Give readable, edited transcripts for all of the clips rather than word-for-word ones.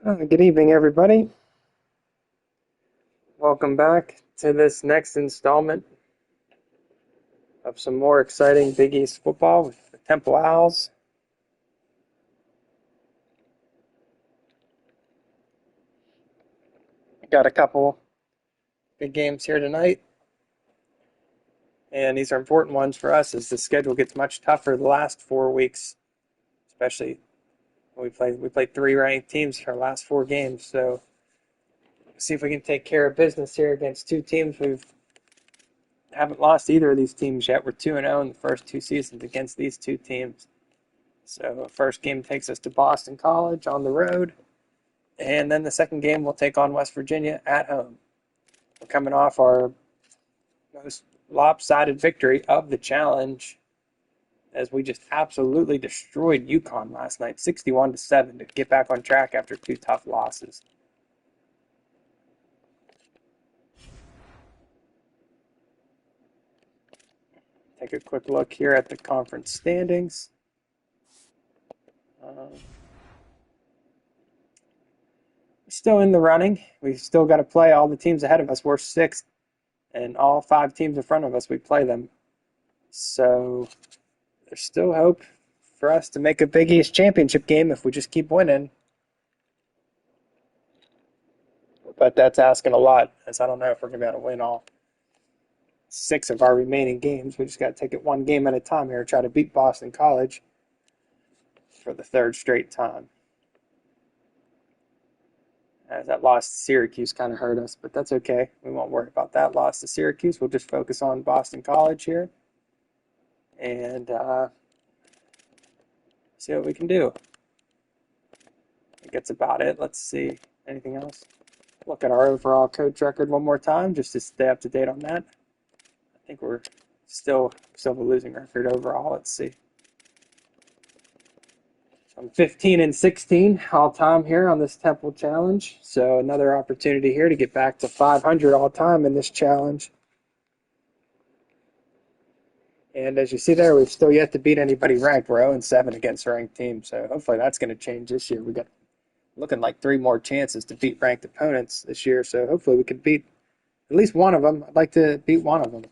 Good evening, everybody. Welcome back to this next installment of some more exciting Big East football with the Temple Owls. Got a couple big games here tonight, and these are important ones for us as the schedule gets much tougher the last 4 weeks, especially when we played three ranked teams for our last 4 games. So see if we can take care of business here against two teams we haven't lost either of these teams yet. We're 2-0 in the first 2 seasons against these two teams. So the first game takes us to Boston College on the road, and then the second game we'll take on West Virginia at home. We're coming off our most lopsided victory of the challenge as we just absolutely destroyed UConn last night, 61-7, to get back on track after 2 tough losses. Take a quick look here at the conference standings. Still in the running. We've still got to play all the teams ahead of us. We're 6th, and all 5 teams in front of us, we play them. So there's still hope for us to make a Big East championship game if we just keep winning. But that's asking a lot, as I don't know if we're going to be able to win all 6 of our remaining games. We just got to take it one game at a time here, try to beat Boston College for the 3rd straight time. As that loss to Syracuse kind of hurt us, but that's okay. We won't worry about that loss to Syracuse. We'll just focus on Boston College here and see what we can do. I think that's about it. Let's see. Anything else? Look at our overall coach record one more time, just to stay up to date on that. I think we're still a losing record overall. Let's see. I'm 15-16 all time here on this Temple Challenge. So another opportunity here to get back to 500 all time in this challenge. And as you see there, we've still yet to beat anybody ranked. We're 0-7 against ranked teams. So hopefully that's going to change this year. We got looking like 3 more chances to beat ranked opponents this year. So hopefully we can beat at least one of them. I'd like to beat one of them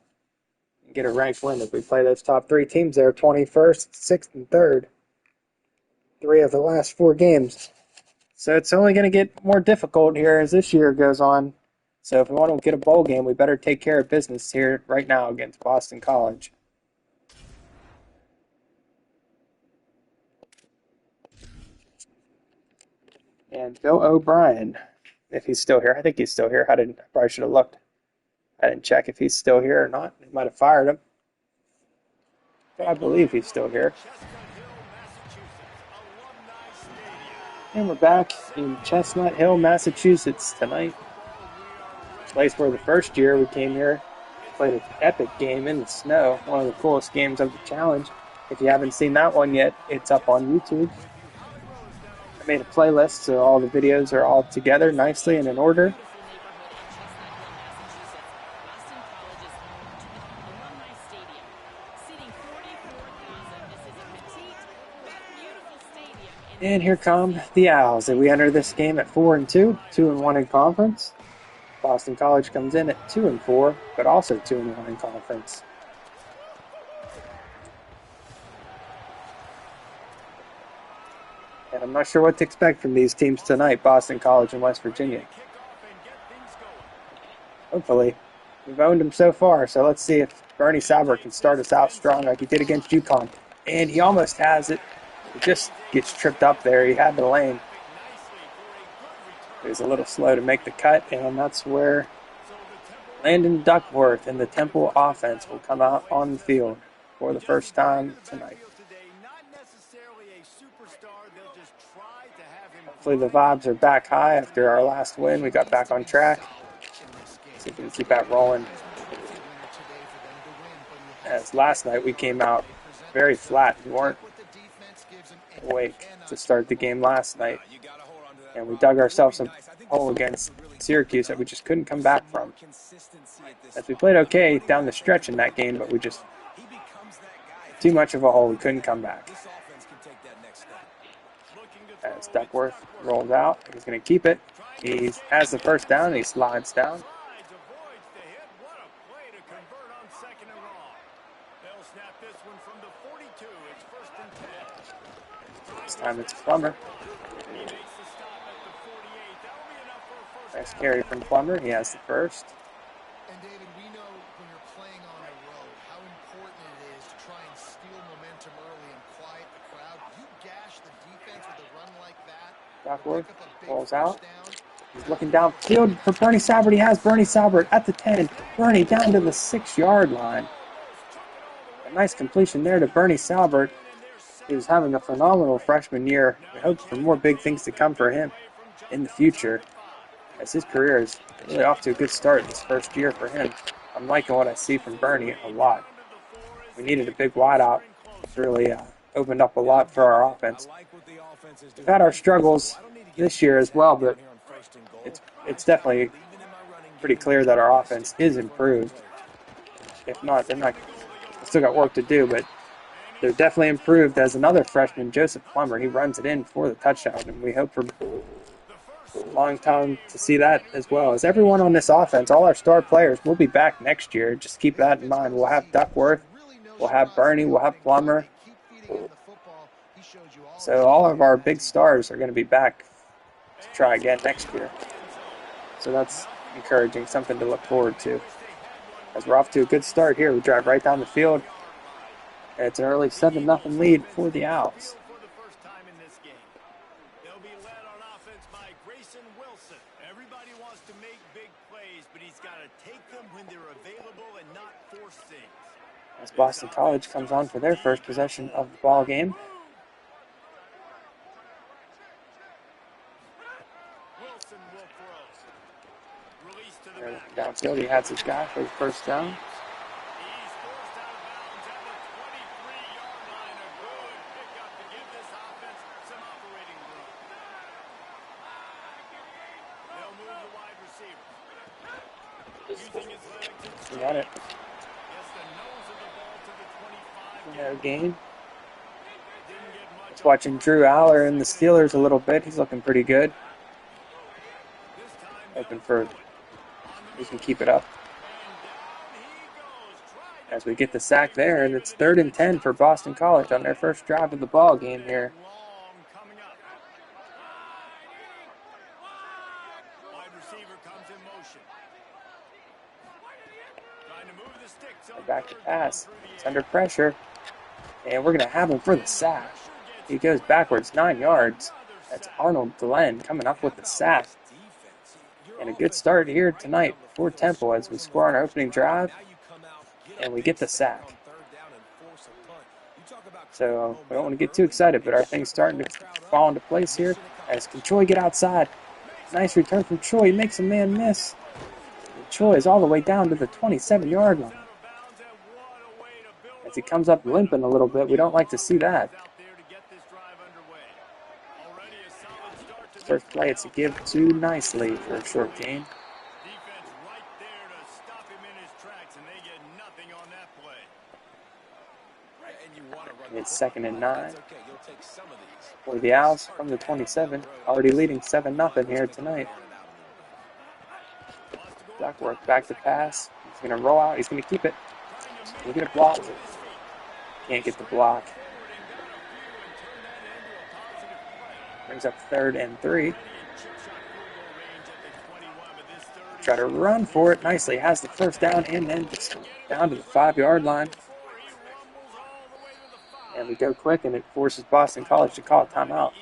and get a ranked win if we play those top 3 teams there, 21st, 6th, and 3rd. 3 of the last 4 games. So it's only going to get more difficult here as this year goes on. So if we want to get a bowl game, we better take care of business here right now against Boston College. And Bill O'Brien, if he's still here. I think he's still here. I probably should have looked. I didn't check if he's still here or not. They might have fired him. But I believe he's still here. And we're back in Chestnut Hill, Massachusetts tonight. Place where the first year we came here, played an epic game in the snow. One of the coolest games of the challenge. If you haven't seen that one yet, it's up on YouTube. I made a playlist so all the videos are all together nicely and in order. And here come the Owls. And we enter this game at 4-2, 2-1 in conference. Boston College comes in at 2-4, but also 2-1 in conference. And I'm not sure what to expect from these teams tonight, Boston College and West Virginia. Hopefully. We've owned them so far, so let's see if Bernie Sauber can start us out strong like he did against UConn. And he almost has it. He just gets tripped up there. He had the lane. He was a little slow to make the cut, and that's where Landon Duckworth and the Temple offense will come out on the field for the first time tonight. Hopefully the vibes are back high after our last win. We got back on track. See if we can keep that rolling. As last night we came out very flat. We weren't awake to start the game last night. And we dug ourselves a hole against Syracuse that we just couldn't come back from. As we played okay down the stretch in that game, but we just too much of a hole. We couldn't come back. As Duckworth rolls out, he's going to keep it. He has the first down. He slides down. This time it's Plummer. Nice carry from Plummer. He has the first. And David, we know when you're playing on the road how important it is to try and steal momentum early and quiet the crowd. You gash the defense with a run like that. Duckworth rolls out. He's looking downfield for Bernie Saubert. He has Bernie Saubert at the 10. Bernie down to the 6-yard line. A nice completion there to Bernie Saubert. He was having a phenomenal freshman year. We hope for more big things to come for him in the future, as his career is really off to a good start this first year for him. I'm liking what I see from Bernie a lot. We needed a big wideout. It's really opened up a lot for our offense. We've had our struggles this year as well, but it's definitely pretty clear that our offense is improved. If not, they're still got work to do, but they're definitely improved. As another freshman, Joseph Plummer, he runs it in for the touchdown, and we hope for a long time to see that as well. As everyone on this offense, all our star players, will be back next year. Just keep that in mind. We'll have Duckworth, we'll have Bernie, we'll have Plummer. So all of our big stars are going to be back to try again next year. So that's encouraging, something to look forward to. As we're off to a good start here, we drive right down the field. And it's an early 7-0 lead for the Owls. As Boston College comes on for their first possession of the ball game. Downfield, he has his guy for the first down. We got it. Game. Just watching Drew Aller and the Steelers a little bit. He's looking pretty good. Hoping for he can keep it up. As we get the sack there, and it's 3rd and 10 for Boston College on their first drive of the ball game here. Back to pass. It's under pressure. And we're going to have him for the sack. He goes backwards 9 yards. That's Arnold Glenn coming up with the sack. And a good start here tonight for Temple as we score on our opening drive. And we get the sack. So we don't want to get too excited, but our thing's starting to fall into place here. As can Troy get outside? Nice return from Troy. He makes a man miss. And Troy is all the way down to the 27-yard line. As he comes up limping a little bit, we don't like to see that. First play, it's a give to Nicely for a short gain. It's 2nd and 9 for the Owls from the 27, already leading 7-0 here tonight. Duckworth back to pass. He's going to roll out. He's going to keep it. We'll get a block. Can't get the block. Brings up 3rd and 3. Try to run for it nicely. Has the first down and then just down to the 5-yard line. And we go quick, and it forces Boston College to call a timeout.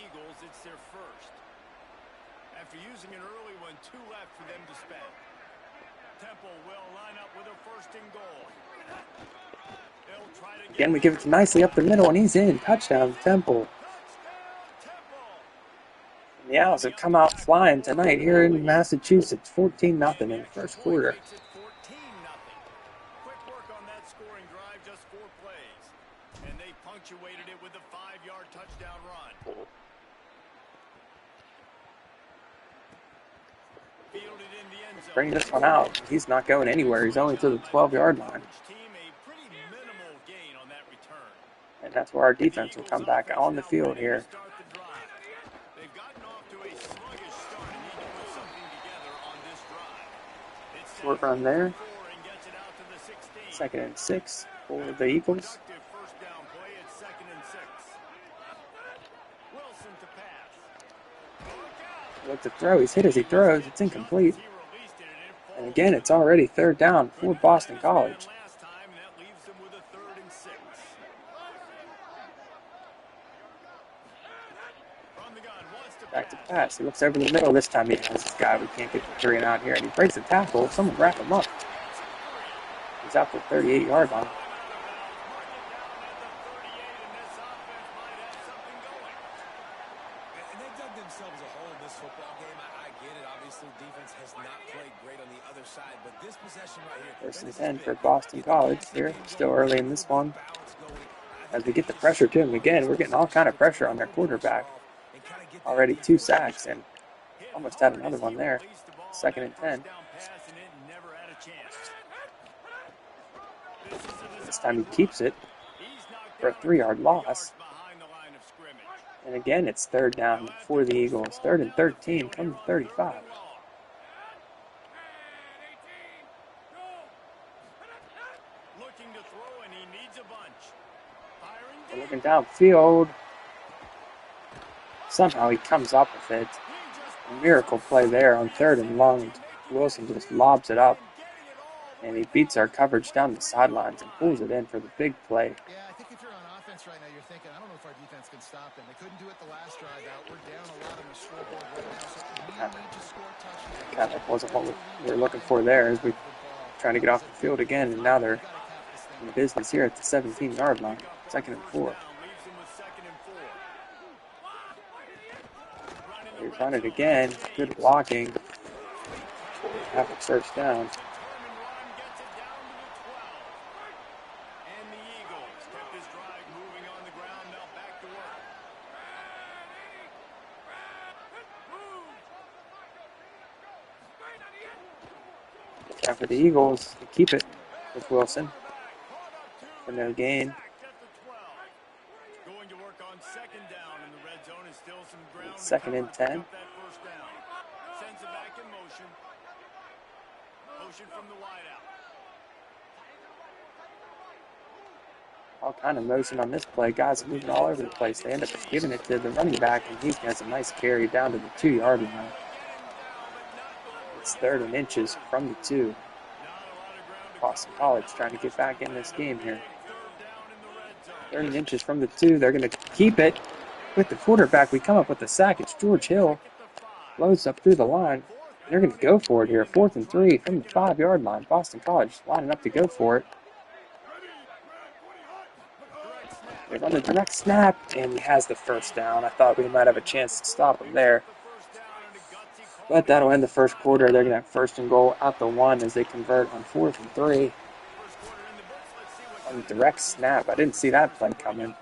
Again, we give it to Nicely up the middle, and he's in. Touchdown, Temple. And the Owls have come out flying tonight here in Massachusetts, 14-0 in the first quarter. Bring this one out. He's not going anywhere. He's only to the 12-yard line. And that's where our defense will come back on the field here. Short run there. 2nd and 6 for the Eagles. Look to throw. He's hit as he throws. It's incomplete. And again, it's already 3rd down for Boston College. Back to pass. He looks over the middle. This time he has this guy. We can't get the 3 and out here. And he breaks the tackle. Someone wrap him up. He's out the 38-yard line. And they've dug themselves a hole in this football game. I get it. Obviously, defense has not played great on the other side. But this possession right here. 1st and 10 for Boston College here. Still early in this one. As we get the pressure to him again, we're getting all kind of pressure on their quarterback. Already 2 sacks and almost had another one there. 2nd and 10. This time he keeps it for a 3-yard loss. And again, it's 3rd down for the Eagles. 3rd and 13 from the 35. They're looking downfield. Somehow he comes up with it. A miracle play there on 3rd and long. Wilson just lobs it up. And he beats our coverage down the sidelines and pulls it in for the big play. Yeah, I think if you're on offense right now, you're thinking, I don't know if our defense can stop them. They couldn't do it the last drive out. We're down a lot on the scoreboard right now, so we need to score touchdowns. Kind of wasn't what we were looking for there as we trying to get off the field again, and now they're in business here at the 17-yard line. 2nd and 4. They run it again. Good blocking. Half a 1st down. Time for the Eagles to keep it with Wilson for no gain. 2nd and 10. All kind of motion on this play. Guys are moving all over the place. They end up giving it to the running back, and he has a nice carry down to the 2-yard line. It's 3rd and inches from the 2. Boston College trying to get back in this game here. 3rd and inches from the 2. They're going to keep it with the quarterback. We come up with a sack. It's George Hill. Loads up through the line. They're going to go for it here. 4th and 3 from the 5-yard line. Boston College lining up to go for it. They run the direct snap, and he has the 1st down. I thought we might have a chance to stop him there. But that'll end the 1st quarter. They're going to have 1st and goal out the 1 as they convert on 4th and 3. On the direct snap. I didn't see that play coming.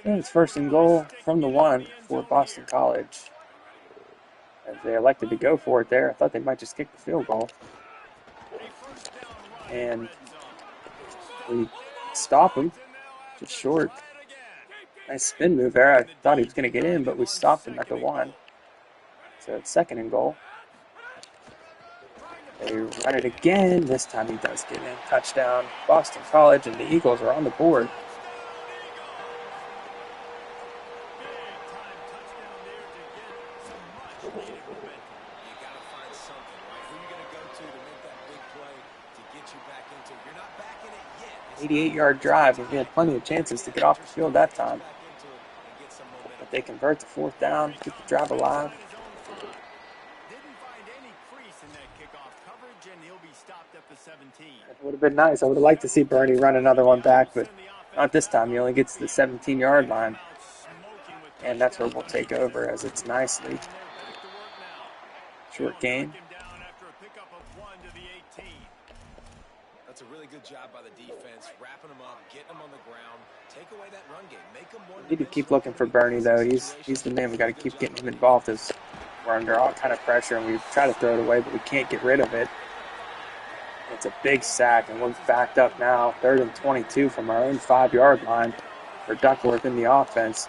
And it's 1st and goal from the 1 for Boston College. As they elected to go for it there. I thought they might just kick the field goal. And we stop him. Just short. Nice spin move there. I thought he was going to get in, but we stopped him at the 1. So it's 2nd and goal. They run it again. This time he does get in. Touchdown. Boston College, and the Eagles are on the board. You got to find something, right? Who are you going to go to make that big play to get you back into it? You're not back in it yet. 88-yard drive, and we had plenty of chances to get off the field that time. But they convert the 4th down, keep the drive alive. Didn't find any crease in that kickoff coverage, and he'll be stopped at the 17. It would have been nice. I would have liked to see Bernie run another one back, but not this time. He only gets to the 17-yard line. And that's where we'll take over, as it's nicely. Short gain. That's a really good job by the defense, wrapping them up, getting them on the ground, take away that run game, make them more. We need to keep looking for Bernie, though. He's the man. We got to keep getting him involved as we're under all kind of pressure, and we try to throw it away, but we can't get rid of it. It's a big sack, and we're backed up now. 3rd and 22 from our own 5-yard line. for Duckworth in the offense.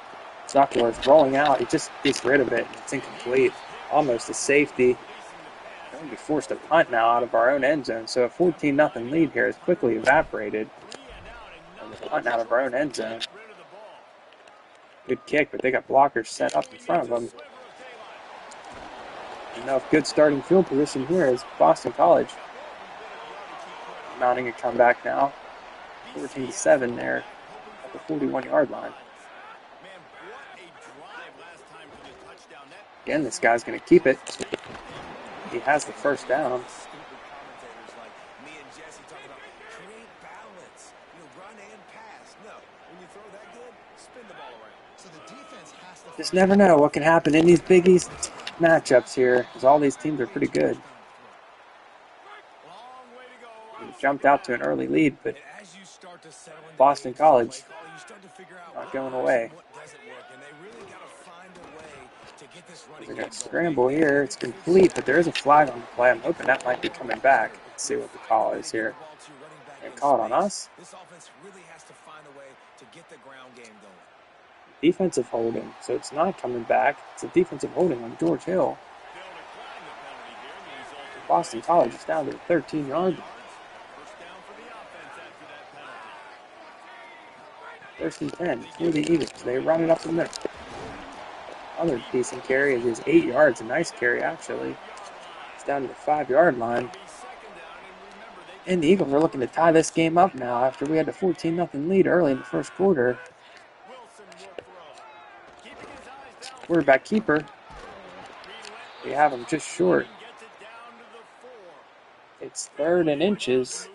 Duckworth rolling out. He just gets rid of it. It's incomplete. Almost a safety. We're going to be forced to punt now out of our own end zone. So a 14-0 lead here has quickly evaporated. And we're punting out of our own end zone. Good kick, but they got blockers set up in front of them. Enough good starting field position here is Boston College. Mounting a comeback now. 14-7 there at the 41-yard line. Again, this guy's going to keep it. He has the first down. Just never know what can happen in these Big East matchups here, because all these teams are pretty good. We jumped out to an early lead, but Boston College not going away. They're going to scramble here. It's complete, but there is a flag on the play. I'm hoping that might be coming back. Let's see what the call is here. They call it on us. Defensive holding, so it's not coming back. It's a defensive holding on George Hill. Boston College is down to the 13-yard line. First and 10 for the Eagles. They run it up the middle. Other decent carry is 8 yards. A nice carry, actually. It's down to the 5-yard line. And the Eagles are looking to tie this game up now after we had a 14-0 lead early in the first quarter. Quarterback keeper. We have him just short. It's 3rd and inches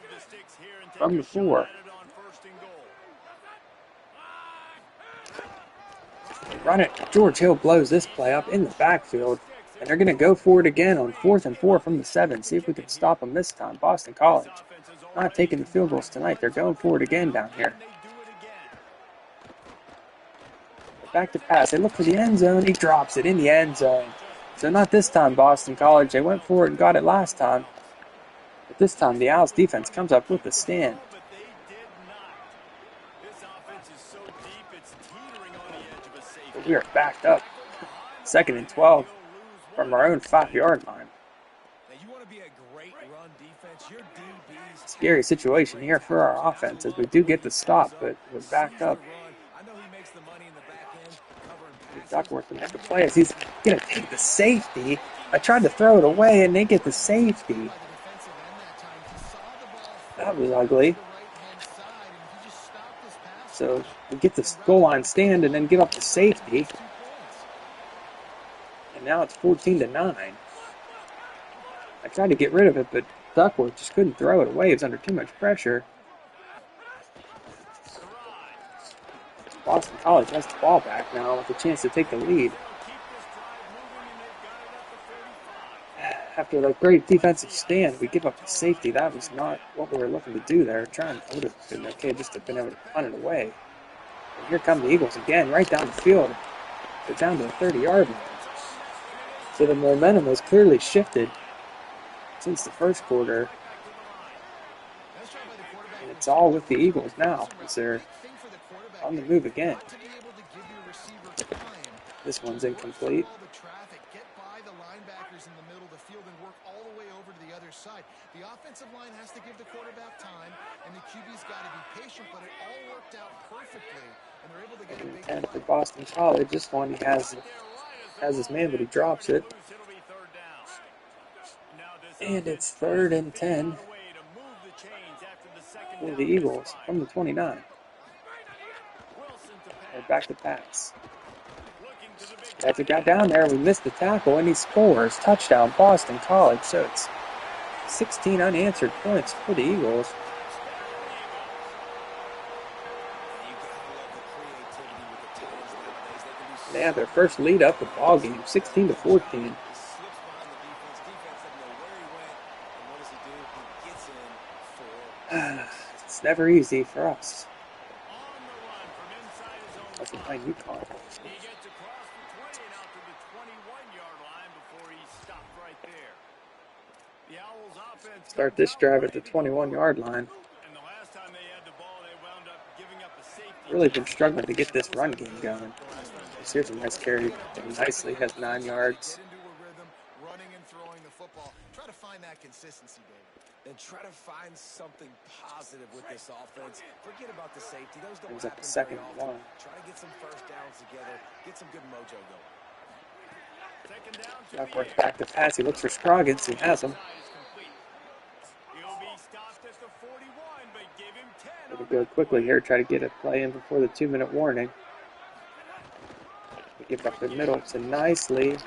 from the 4. Run it. George Hill blows this play up in the backfield. And they're going to go for it again on 4th and 4 from the 7. See if we can stop them this time. Boston College not taking the field goals tonight. They're going for it again down here. Back to pass. They look for the end zone. He drops it in the end zone. So not this time, Boston College. They went for it and got it last time. But this time, the Owls defense comes up with the stand. But we are backed up. 2nd and 12 from our own 5-yard line. Scary situation here for our offense as we do get the stop, but we're backed up. Duckworth can make the play as he's going to take the safety. I tried to throw it away and they get the safety. That was ugly. So we get the goal line stand and then give up the safety. And now it's 14-9. I tried to get rid of it, but Duckworth just couldn't throw it away. He was under too much pressure. Boston College has the ball back now with a chance to take the lead. After that great defensive stand, we give up the safety. That was not what we were looking to do there. Trying to would have been okay just to have been able to punt it away. And here come the Eagles again, right down the field. They're down to the 30-yard line. So the momentum has clearly shifted since the first quarter. And it's all with the Eagles now as they're on the move again. This one's incomplete. The offensive line has to give the quarterback time, and the QB's got to be patient, but it all worked out perfectly, and they're able to get a big 10 for Boston College. This one he has his man, but he drops it. And it's 3rd and 10 for the Eagles from the 29. They're back to pass. Patrick got down there. We missed the tackle, and he scores. Touchdown, Boston College. So it's 16 unanswered points for the Eagles. They have their first lead up the ball game, 16-14. It's never easy for us. That's behind UConn. Start this drive at the 21-yard line. really been struggling to get this run game going. Here's a nice carry. Nicely has 9 yards. Get into a rhythm, running and throwing the football. Try to find that consistency, David. And try to find something positive with this offense. Forget about the safety. Those don't Brings up happen the second very and often. 1. Try to get some first downs together. Get some good mojo going. Duckworth back to pass. He looks for Scroggins. He has him. Going to go quickly here. Try to get a play in before the 2-minute warning. We give up the middle to Nicely.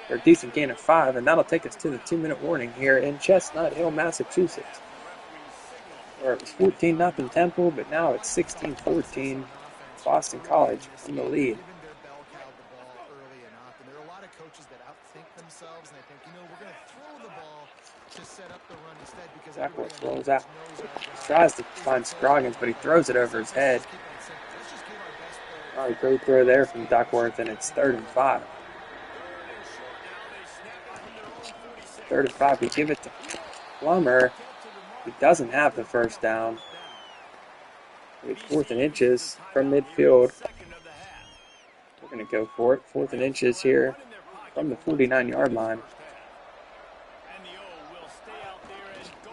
For a decent gain of 5, and that'll take us to the 2-minute warning here in Chestnut Hill, Massachusetts. Where it was 14-0 Temple, but now it's 16-14 Boston College in the lead. Their bell cowed the ball early enough, and there are a lot of coaches that outthink themselves, and they think, you know, we're going to throw the ball to set up the run instead because Duckworth everybody rolls out. knows our job. Tries to find Scroggins, but he throws it over his head. All right, great throw there from Duckworth, and it's 3rd and 5. 3rd and 5, we give it to Plummer. He doesn't have the first down. We have 4th and inches from midfield. We're going to go for it. 4th and inches here from the 49-yard line.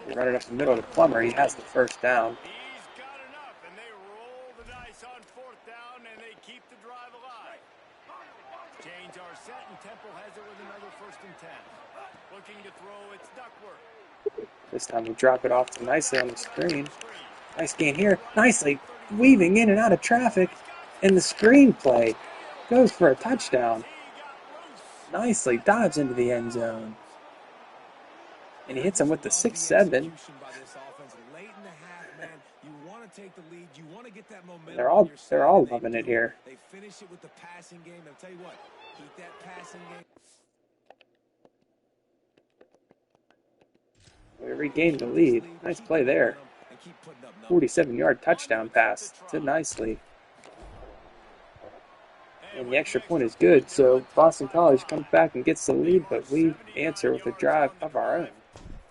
We run it up the middle to Plummer. He has the first down. He's got enough, and they roll the dice on 4th down, and they keep the drive alive. Chains are set, and Temple has it with another 1st and 10. Looking to throw, it's Duckworth. This time we drop it off to Nicely on the screen. Nice gain here. Nicely weaving in and out of traffic. And the screen play goes for a touchdown. Nicely dives into the end zone. And he hits him with the 6-7. They're all loving it here. They finish it with the passing game. I'll tell you what, keep that passing game. We regained the lead. Nice play there. 47-yard touchdown pass to Nicely. And the extra point is good, so Boston College comes back and gets the lead, but we answer with a drive of our own.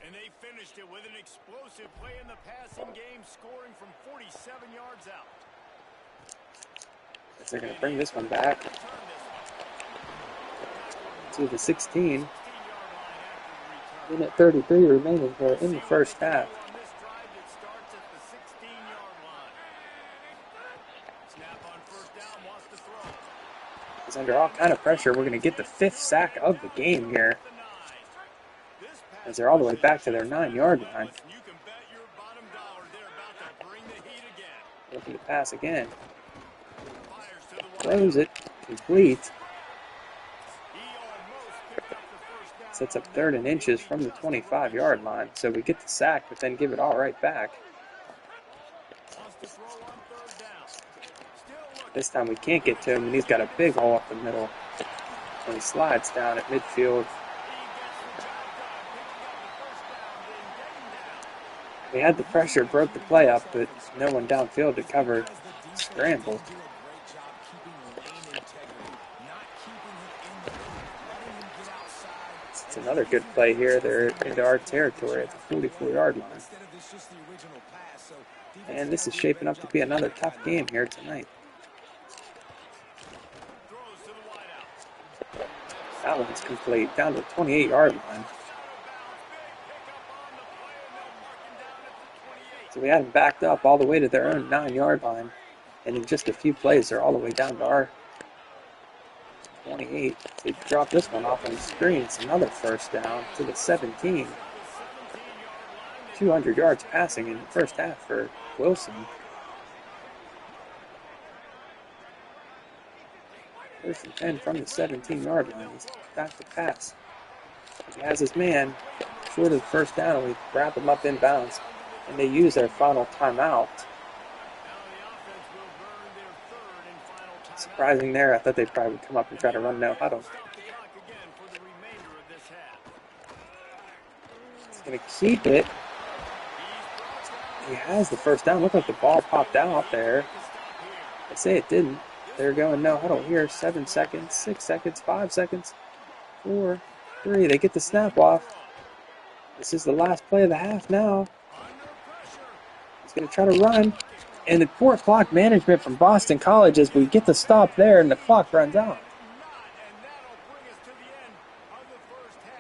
And they finished it with an explosive play in the passing game, scoring from 47 yards out. They're going to bring this one back to the 16. Minute 33 remaining here in the first half. He's under all kind of pressure. We're going to get the 5th sack of the game here, as they're all the way back to their 9-yard line. Looking to pass again. Throws it, complete. Sets up 3rd and inches from the 25-yard line. So we get the sack, but then give it all right back. This time we can't get to him, and he's got a big hole up the middle. And he slides down at midfield. We had the pressure, broke the play up, but no one downfield to cover. Scrambled. It's another good play here. They're into our territory at the 44-yard line. And this is shaping up to be another tough game here tonight. That one's complete, down to the 28-yard line. So we had them backed up all the way to their own 9-yard line. And in just a few plays, they're all the way down to our 28. They drop this one off on the screen. It's another first down to the 17. 200 yards passing in the first half for Wilson. First and 10 from the 17-yard line. He's back to pass. He has his man short of the first down. We wrap him up inbounds, and they use their final timeout. Surprising there. I thought they'd probably come up and try to run no huddle. He's going to keep it. He has the first down. Looked like the ball popped out there. They say it didn't. They're going no huddle here. 7 seconds, 6 seconds, 5 seconds, 4, 3. They get the snap off. This is the last play of the half now. He's going to try to run. And the poor clock management from Boston College as we get the stop there and the clock runs out.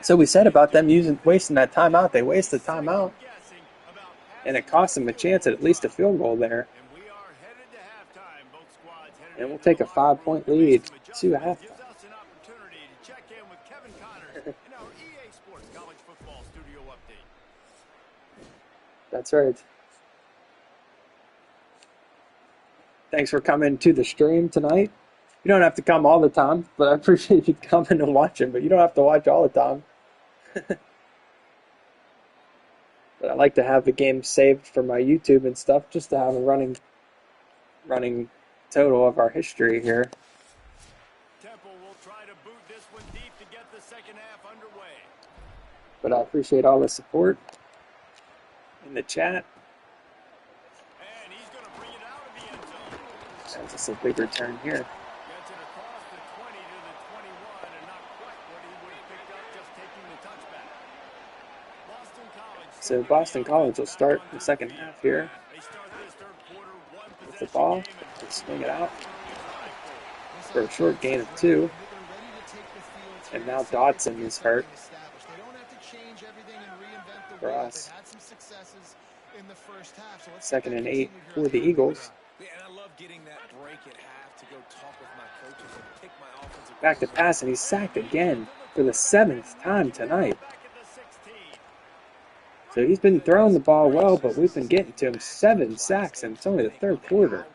So we said about them wasting that timeout. They waste the timeout, and it cost them a chance at least a field goal there. And we'll take a 5-point lead to halftime. That's right. Thanks for coming to the stream tonight. You don't have to come all the time, but I appreciate you coming and watching, but you don't have to watch all the time. But I like to have the game saved for my YouTube and stuff, just to have a running total of our history here. Temple will try to boot this one deep to get the second half underway. But I appreciate all the support in the chat. And he's going to bring it out of the end zone. That's just a big return here. Gets it across the 20 to the 21, and not quite what he would have picked up just taking the touchback. So Boston College will start the second half here. With the ball, they swing it out for a short gain of 2. And now Dodson is hurt for us. 2nd and 8 for the Eagles. Back to pass, and he's sacked again for the 7th time tonight. So he's been throwing the ball well, but we've been getting to him. 7 sacks, and it's only the 3rd quarter.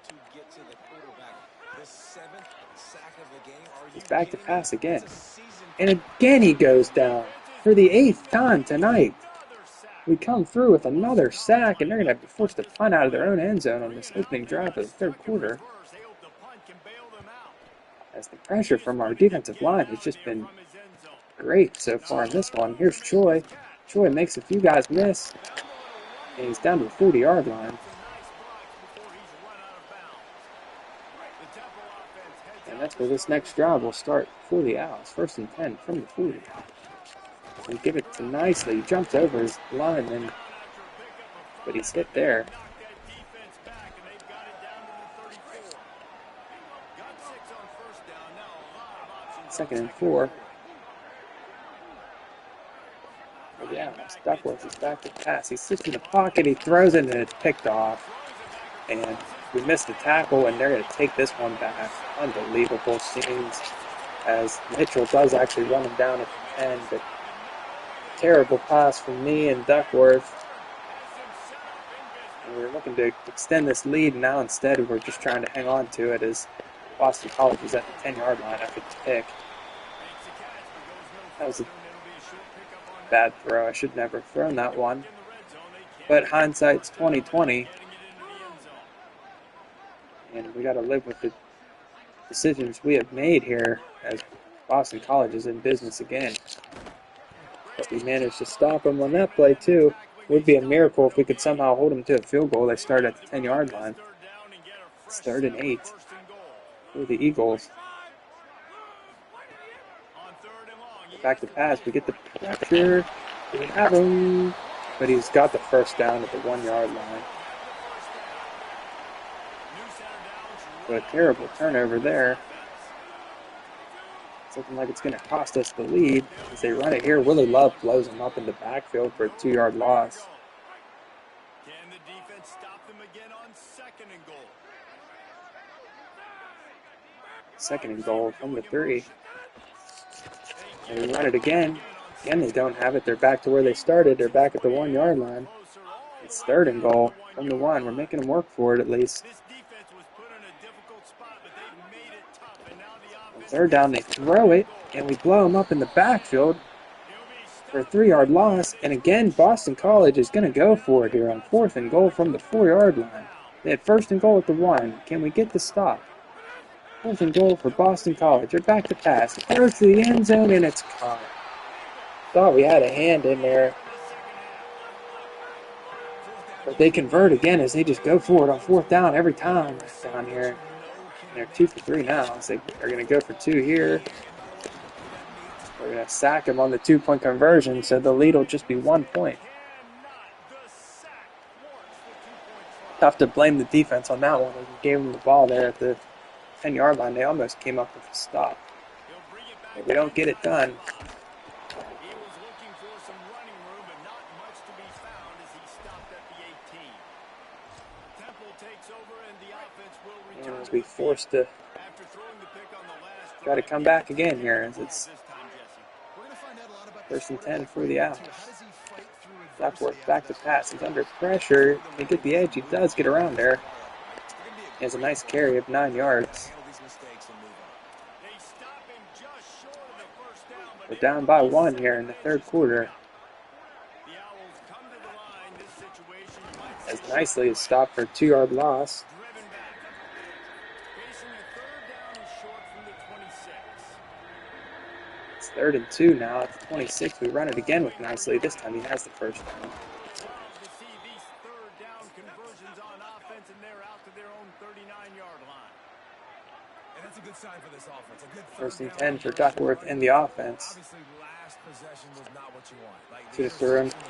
He's back to pass again. And again he goes down for the 8th time tonight. We come through with another sack, and they're going to be forced to punt out of their own end zone on this opening drive of the 3rd quarter. As the pressure from our defensive line has just been great so far in this one. Here's Troy. Troy makes a few guys miss, and he's down to the 40-yard line. And that's where this next drive will start for the Owls. 1st and 10 from the 40. We give it to nicely. He jumps over his lineman, but he's hit there. 2nd and 4. Yeah, Duckworth is back to pass. He sits in the pocket, he throws it, and it's picked off. And we missed the tackle, and they're going to take this one back. Unbelievable scenes as Mitchell does actually run him down at the end, but terrible pass from me and Duckworth. And we're looking to extend this lead now. Instead, we're just trying to hang on to it as Boston College is at the 10-yard line after the pick. That was a bad throw. I should never have thrown that one. But hindsight's 20/20. And we got to live with the decisions we have made here as Boston College is in business again. But we managed to stop them on that play too. It would be a miracle if we could somehow hold them to a field goal. They start at the 10-yard line. It's 3rd and 8 for the Eagles. Back to pass. We get the pressure. We have him. But he's got the 1st down at the 1-yard line. So a terrible turnover there. It's looking like it's going to cost us the lead as they run it here. Willie Love blows him up in the backfield for a 2-yard loss. Can the defense stop them again on 2nd and goal? 2nd and goal from the 3. And we run it again. Again, they don't have it. They're back to where they started. They're back at the 1-yard line. It's 3rd and goal from the 1. We're making them work for it at least. On 3rd down, they throw it, and we blow them up in the backfield for a 3-yard loss. And again, Boston College is going to go for it here on 4th and goal from the 4-yard line. They had 1st and goal at the 1. Can we get the stop? 4th and goal for Boston College. They're back to pass. It throws to the end zone, and it's caught. Thought we had a hand in there. But they convert again as they just go for it on 4th down every time down here. And they're 2 for 3 now. So they're going to go for 2 here. We're going to sack them on the 2-point conversion, so the lead will just be 1 point. Tough to blame the defense on that one. We gave them the ball there at the 10-yard line. They almost came up with a stop. But we don't get it done. He was looking for some running room, but not much to be found as he stopped at the 18. Temple takes over and the offense will return And to we the field. forced to After throwing the pick on the last try to drive, come back again here as this it's time, Jesse. We're going to find out a lot about this 1st and 10 quarterback for right the here, out. too. How does he fight through Duckworth adversity back after to that pass. last He's drive? under pressure. He get the edge. He does get around there. He has a nice carry of 9 yards. They stop him just short of the first down, but We're down by 1 here in the 3rd quarter. the Owls come to the line. This situation you might As say nicely is stopped for a 2-yard loss. driven back. Facing a third down and short from the 26. It's 3rd and 2 now. At the 26, we run it again with Nicely. This time he has the first down. Love to see these third down conversions on offense, and they're out to their own 39-yard line. And that's a good sign for this offense. A good 1st and third 10 for down Duckworth in the offense. Obviously, last possession was not what you want. Like, I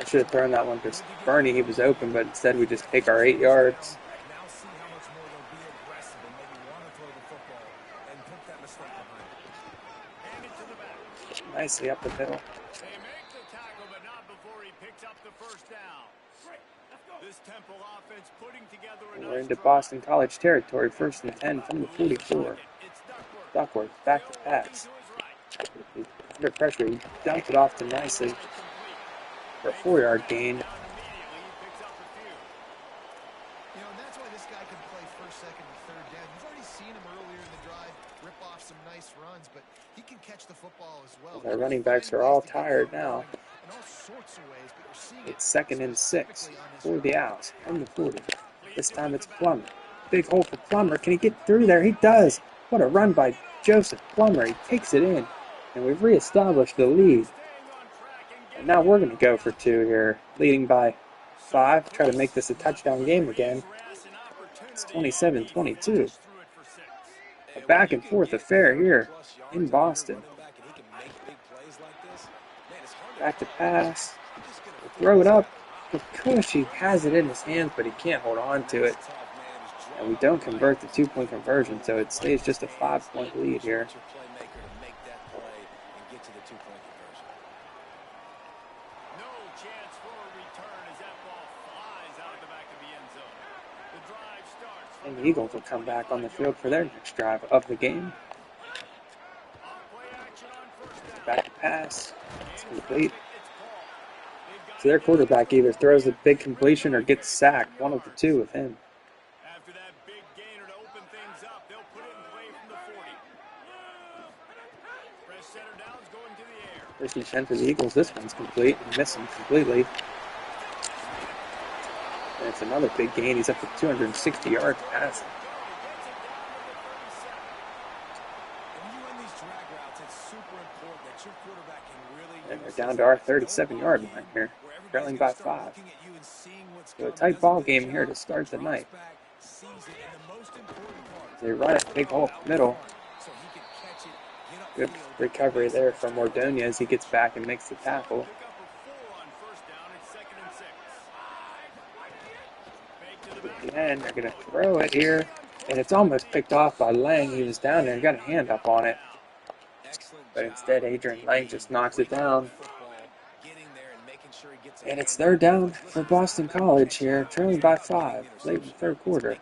should have thrown that one to Bernie. He was open, but instead we just take our 8 yards. now see how much more they'll be aggressive and maybe want to throw the football and put that mistake behind them. Hand it to the back. Nicely up the middle. They make the tackle, but not before he picks up the first down. This Temple offense putting together a We're nice into drive. Boston College territory. 1st and 10 from the 44. It's Duckworth. Duckworth back to Still pass. looking to his right. He's under pressure. He dumped it off to Nicely for a 4-yard gain. Down immediately, he picks up a few. You know, and that's why this guy can play first, second, and third down. You've already seen him earlier in the drive rip off some nice runs, but he can catch the football as well. Our running backs are all tired now. In all sorts of ways, but you're seeing It's 2nd and 6 for the Owls from the 40. This time it's Plummer. Big hole for Plummer. Can he get through there? He does. What a run by Joseph Plummer. He takes it in. And we've reestablished the lead. And now we're going to go for 2 here. Leading by 5. Try to make this a touchdown game again. It's 27-22. A back and forth affair here in Boston. Back to pass. We'll throw it up. He has it in his hands, but he can't hold on to it. And we don't convert the 2-point conversion, so it stays just a 5-point lead here. No chance for a return as that ball flies out of the back of the end zone. The drive starts. And the Eagles will come back on the field for their next drive of the game. Play action on first down. Back to pass. It's complete. So their quarterback either throws a big completion or gets sacked. One of the two with him. After that big gainer to open things up, they'll put it in play from the 40. Fresh center downs going to the air. 1st and 10 for the Eagles. This one's complete. Miss him completely. And it's another big gain. He's up to 260 yards passing. And they're down to our 37-yard line here, trailing by 5. So a tight ball game here to start the night. They run it, big hole up the middle. Good recovery there from Ordonez as he gets back and makes the tackle. And they're going to throw it here. And it's almost picked off by Lang. He was down there and got a hand up on it. But instead, Adrian Lang just knocks it down. And it's 3rd down for Boston College here, trailing by 5, late in the 3rd quarter.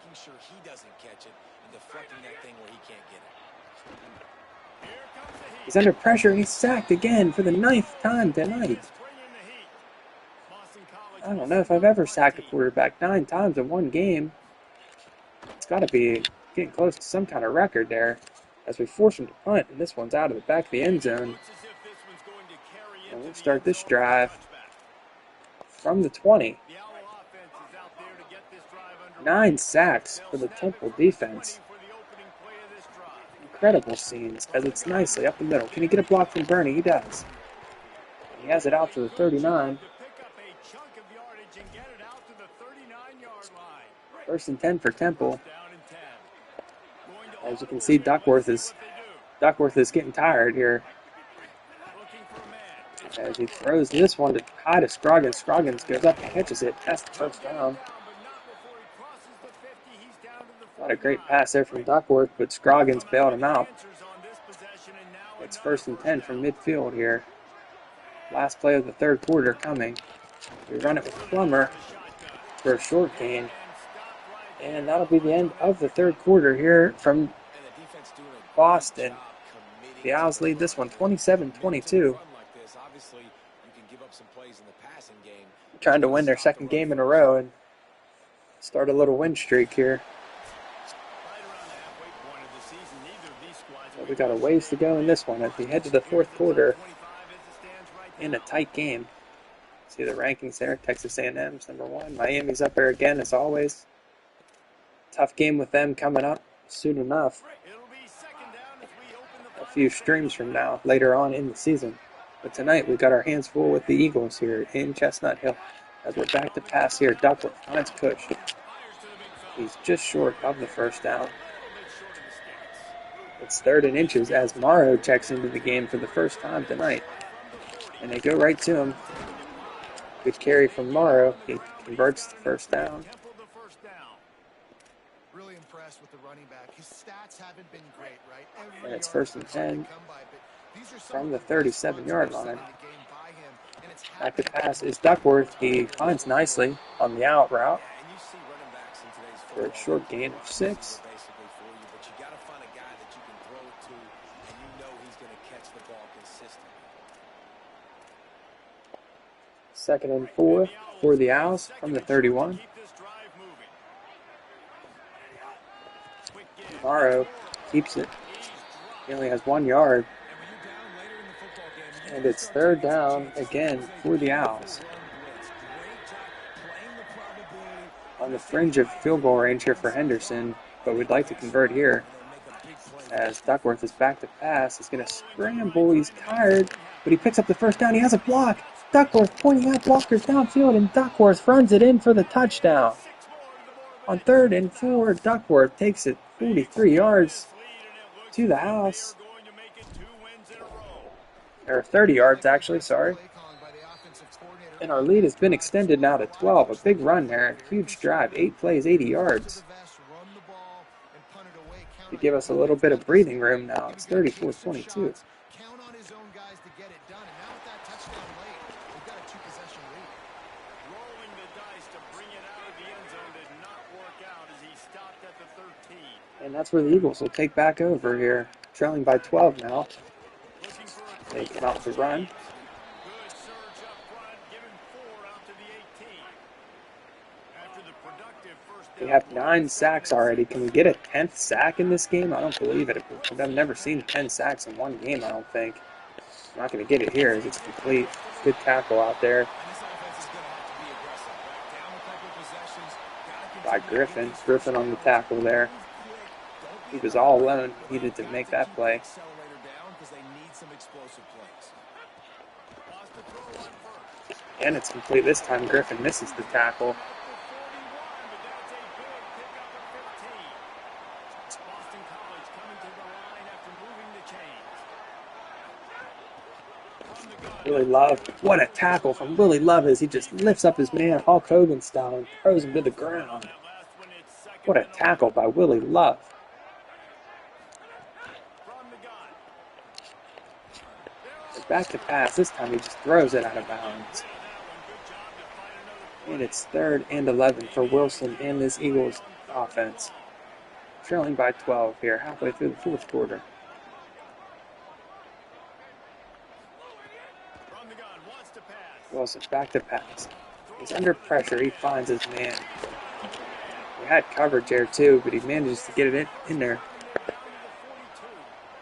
He's under pressure. He's sacked again for the 9th time tonight. I don't know if I've ever sacked a quarterback 9 times in one game. It's got to be getting close to some kind of record there as we force him to punt, and this one's out of the back of the end zone. And we'll start this drive from the 20. 9 sacks for the Temple defense. Incredible scenes as it's nicely up the middle. Can he get a block from Bernie? He does. He has it out to the 39. 1st and 10 for Temple. As you can see, Duckworth is getting tired here. As he throws this one to high to Scroggins. Scroggins goes up and catches it. That's the first down. Not a great pass there from Duckworth, but Scroggins bailed him out. It's 1st and 10 from midfield here. Last play of the third quarter coming. We run it with Plummer for a short gain. And that'll be the end of the third quarter here from Boston. The Owls lead this one 27-22. Trying to win their second game in a row and start a little win streak here. But we got a ways to go in this one as we head to the fourth quarter in a tight game. See the rankings there. Texas A&M's #1. Miami's up there again as always. Tough game with them coming up soon enough. A few streams from now, later on in the season. But tonight we got our hands full with the Eagles here in Chestnut Hill. As we're back to pass here, Duckworth finds Cush. He's just short of the first down. It's 3rd and inches as Morrow checks into the game for the first time tonight. And they go right to him. Good carry from Morrow. He converts the first down. Really impressed with the running back. His stats haven't been great, right? And it's 1st and 10 from the 37-yard line. Back to pass is Duckworth. He finds nicely on the out route for a short gain of 6. 2nd and 4 for the Owls from the 31. Morrow keeps it. He only has 1 yard. And it's 3rd down again for the Owls. On the fringe of field goal range here for Henderson, but we'd like to convert here. As Duckworth is back to pass, he's going to scramble. He's tired, but he picks up the first down. He has a block. Duckworth pointing out blockers downfield, and Duckworth runs it in for the touchdown. On 3rd and 4, Duckworth takes it 43 yards to the house. Or 30 yards, actually, sorry. And our lead has been extended now to 12. A big run there. Huge drive. 8 plays, 80 yards. To give us a little bit of breathing room now. It's 34-22. And that's where the Eagles will take back over here. Trailing by 12 now. They come out to run. We have 9 sacks already. Can we get a 10th sack in this game? I don't believe it. I've never seen 10 sacks in one game, I don't think. I'm not going to get it here as it's complete. Good tackle out there by Griffin. Griffin on the tackle there. He was all alone. He needed to make that play. And it's complete this time. Griffin misses the tackle. Willie Love. What a tackle from Willie Love as he just lifts up his man Hulk Hogan style and throws him to the ground. What a tackle by Willie Love. Back to pass. This time he just throws it out of bounds. And it's 3rd and 11 for Wilson and this Eagles offense. Trailing by 12 here, halfway through the fourth quarter. Wilson back to pass. He's under pressure. He finds his man. He had coverage there too, but he manages to get it in there.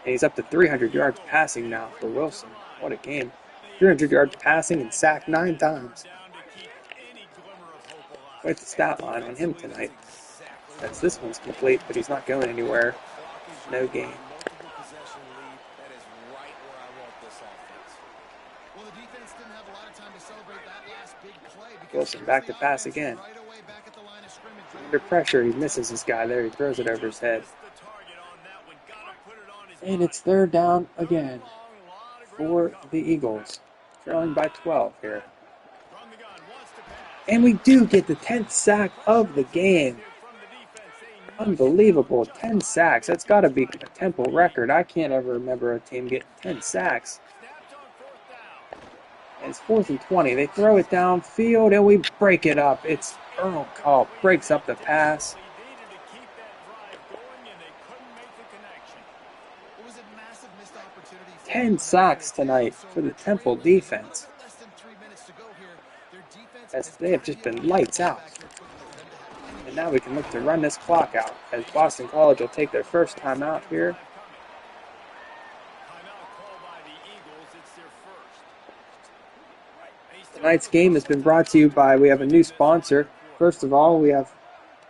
And he's up to 300 yards passing now for Wilson. What a game. 300 yards passing and sacked 9 times. Quite the stat line on him tonight. That's this one's complete, but he's not going anywhere. No gain. Wilson back to pass again. Under pressure, he misses his guy there. He throws it over his head. And it's 3rd down again for the Eagles. Trailing by 12 here. And we do get the 10th sack of the game. Unbelievable. 10 sacks. That's got to be a Temple record. I can't ever remember a team getting 10 sacks. And it's 4th and 20. They throw it downfield and we break it up. It's Earl Call breaks up the pass. 10 sacks tonight for the Temple defense. As they have just been lights out. And now we can look to run this clock out as Boston College will take their first timeout here. Tonight's game has been brought to you by, we have a new sponsor. First of all, we have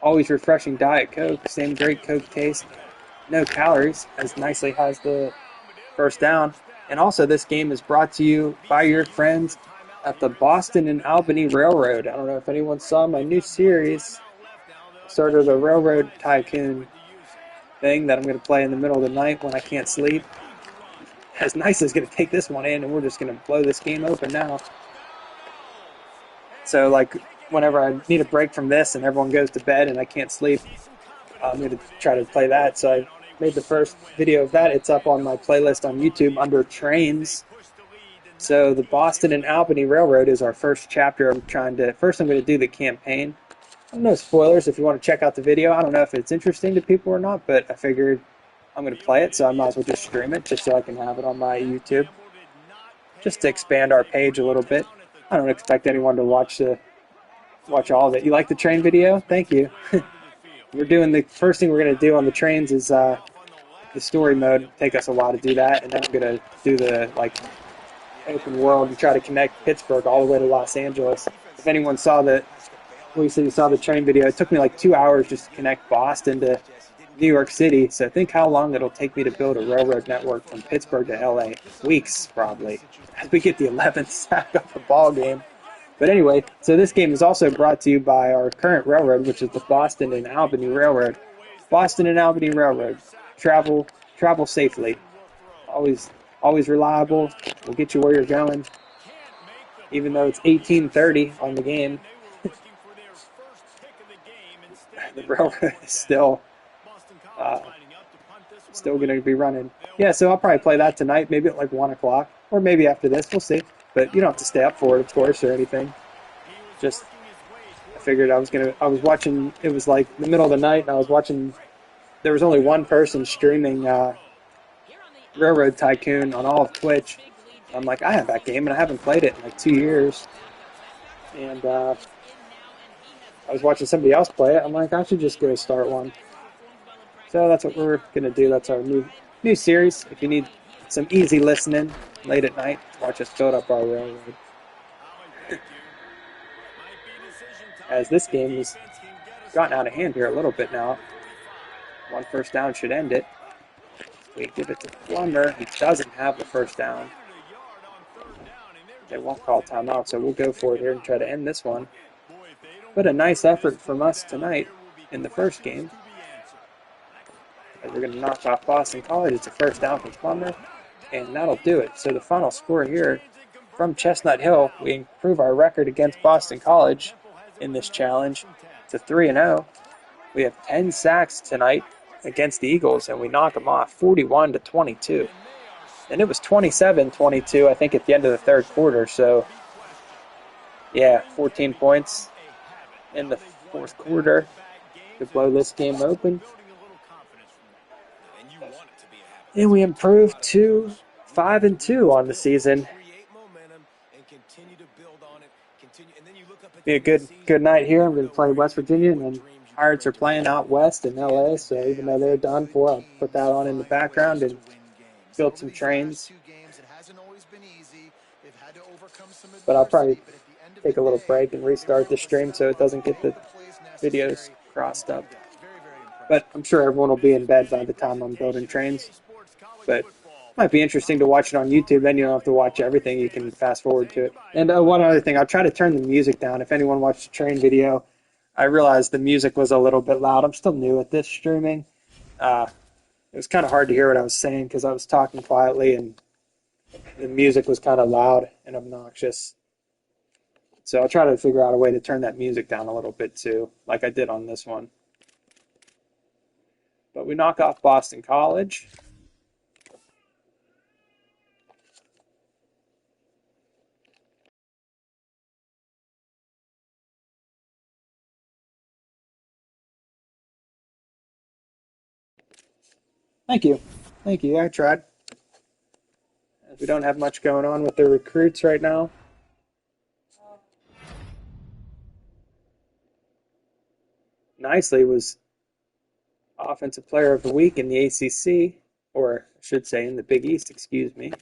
always refreshing Diet Coke, same great Coke taste, no calories, as nicely has the first down. And also this game is brought to you by your friends at the Boston and Albany Railroad. I don't know if anyone saw my new series, sort of the Railroad Tycoon thing that I'm going to play in the middle of the night when I can't sleep. As nice as going to take this one in, and we're just going to blow this game open now. So, like, whenever I need a break from this and everyone goes to bed and I can't sleep, I'm going to try to play that. So I made the first video of that. It's up on my playlist on YouTube under Trains. So the Boston and Albany Railroad is our first chapter. First I'm going to do the campaign. No spoilers if you want to check out the video. I don't know if it's interesting to people or not, but I figured I'm going to play it, so I might as well just stream it just so I can have it on my YouTube. Just to expand our page a little bit. I don't expect anyone to watch all of it. You like the train video? Thank you. We're doing the first thing we're going to do on the trains is the story mode. It'll take us a while to do that, and then I'm going to do the open world and try to connect Pittsburgh all the way to Los Angeles. If anyone saw the train video, it took me like 2 hours just to connect Boston to New York City. So think how long it'll take me to build a railroad network from Pittsburgh to LA. Weeks, probably, as we get the 11th sack of the ball game. But anyway, so this game is also brought to you by our current railroad, which is the Boston and Albany Railroad. Boston and Albany Railroad. Travel safely. Always reliable. We'll get you where you're going. Even though it's 18:30 on the game, the railroad is still going to be running. Yeah, so I'll probably play that tonight, maybe at like 1 o'clock, or maybe after this. We'll see. But you don't have to stay up for it, of course, or anything. Just, I figured I was watching, it was like the middle of the night, and I was watching, there was only one person streaming Railroad Tycoon on all of Twitch. I'm like, I have that game, and I haven't played it in like 2 years. And I was watching somebody else play it. I'm like, I should just go start one. So that's what we're going to do. That's our new series. If you need some easy listening late at night, watch us build up our railroad. As this game has gotten out of hand here a little bit now. One first down should end it. We give it to Plummer. He doesn't have the first down. They won't call timeout, so we'll go for it here and try to end this one. But a nice effort from us tonight in the first game. As we're going to knock off Boston College. It's a first down from Plummer, and that'll do it. So the final score here from Chestnut Hill, we improve our record against Boston College in this challenge to 3-0. We have 10 sacks tonight against the Eagles, and we knock them off 41-22. And it was 27-22, I think, at the end of the third quarter. So, yeah, 14 points in the fourth quarter to blow this game open. And we improved to 5-2 on the season. Be a good night here. I'm going to play West Virginia, and then Pirates are playing out west in LA. So even though they're done for, I'll put that on in the background and build some trains. But I'll probably take a little break and restart the stream so it doesn't get the videos crossed up. But I'm sure everyone will be in bed by the time I'm building trains. But it might be interesting to watch it on YouTube. Then you don't have to watch everything. You can fast forward to it. And one other thing, I'll try to turn the music down. If anyone watched the train video, I realized the music was a little bit loud. I'm still new at this streaming. It was kind of hard to hear what I was saying because I was talking quietly and the music was kind of loud and obnoxious. So I'll try to figure out a way to turn that music down a little bit too, like I did on this one. But we knock off Boston College. Thank you. Thank you. I tried. We don't have much going on with the recruits right now. Nicely was Offensive Player of the Week in the ACC, or I should say in the Big East, excuse me.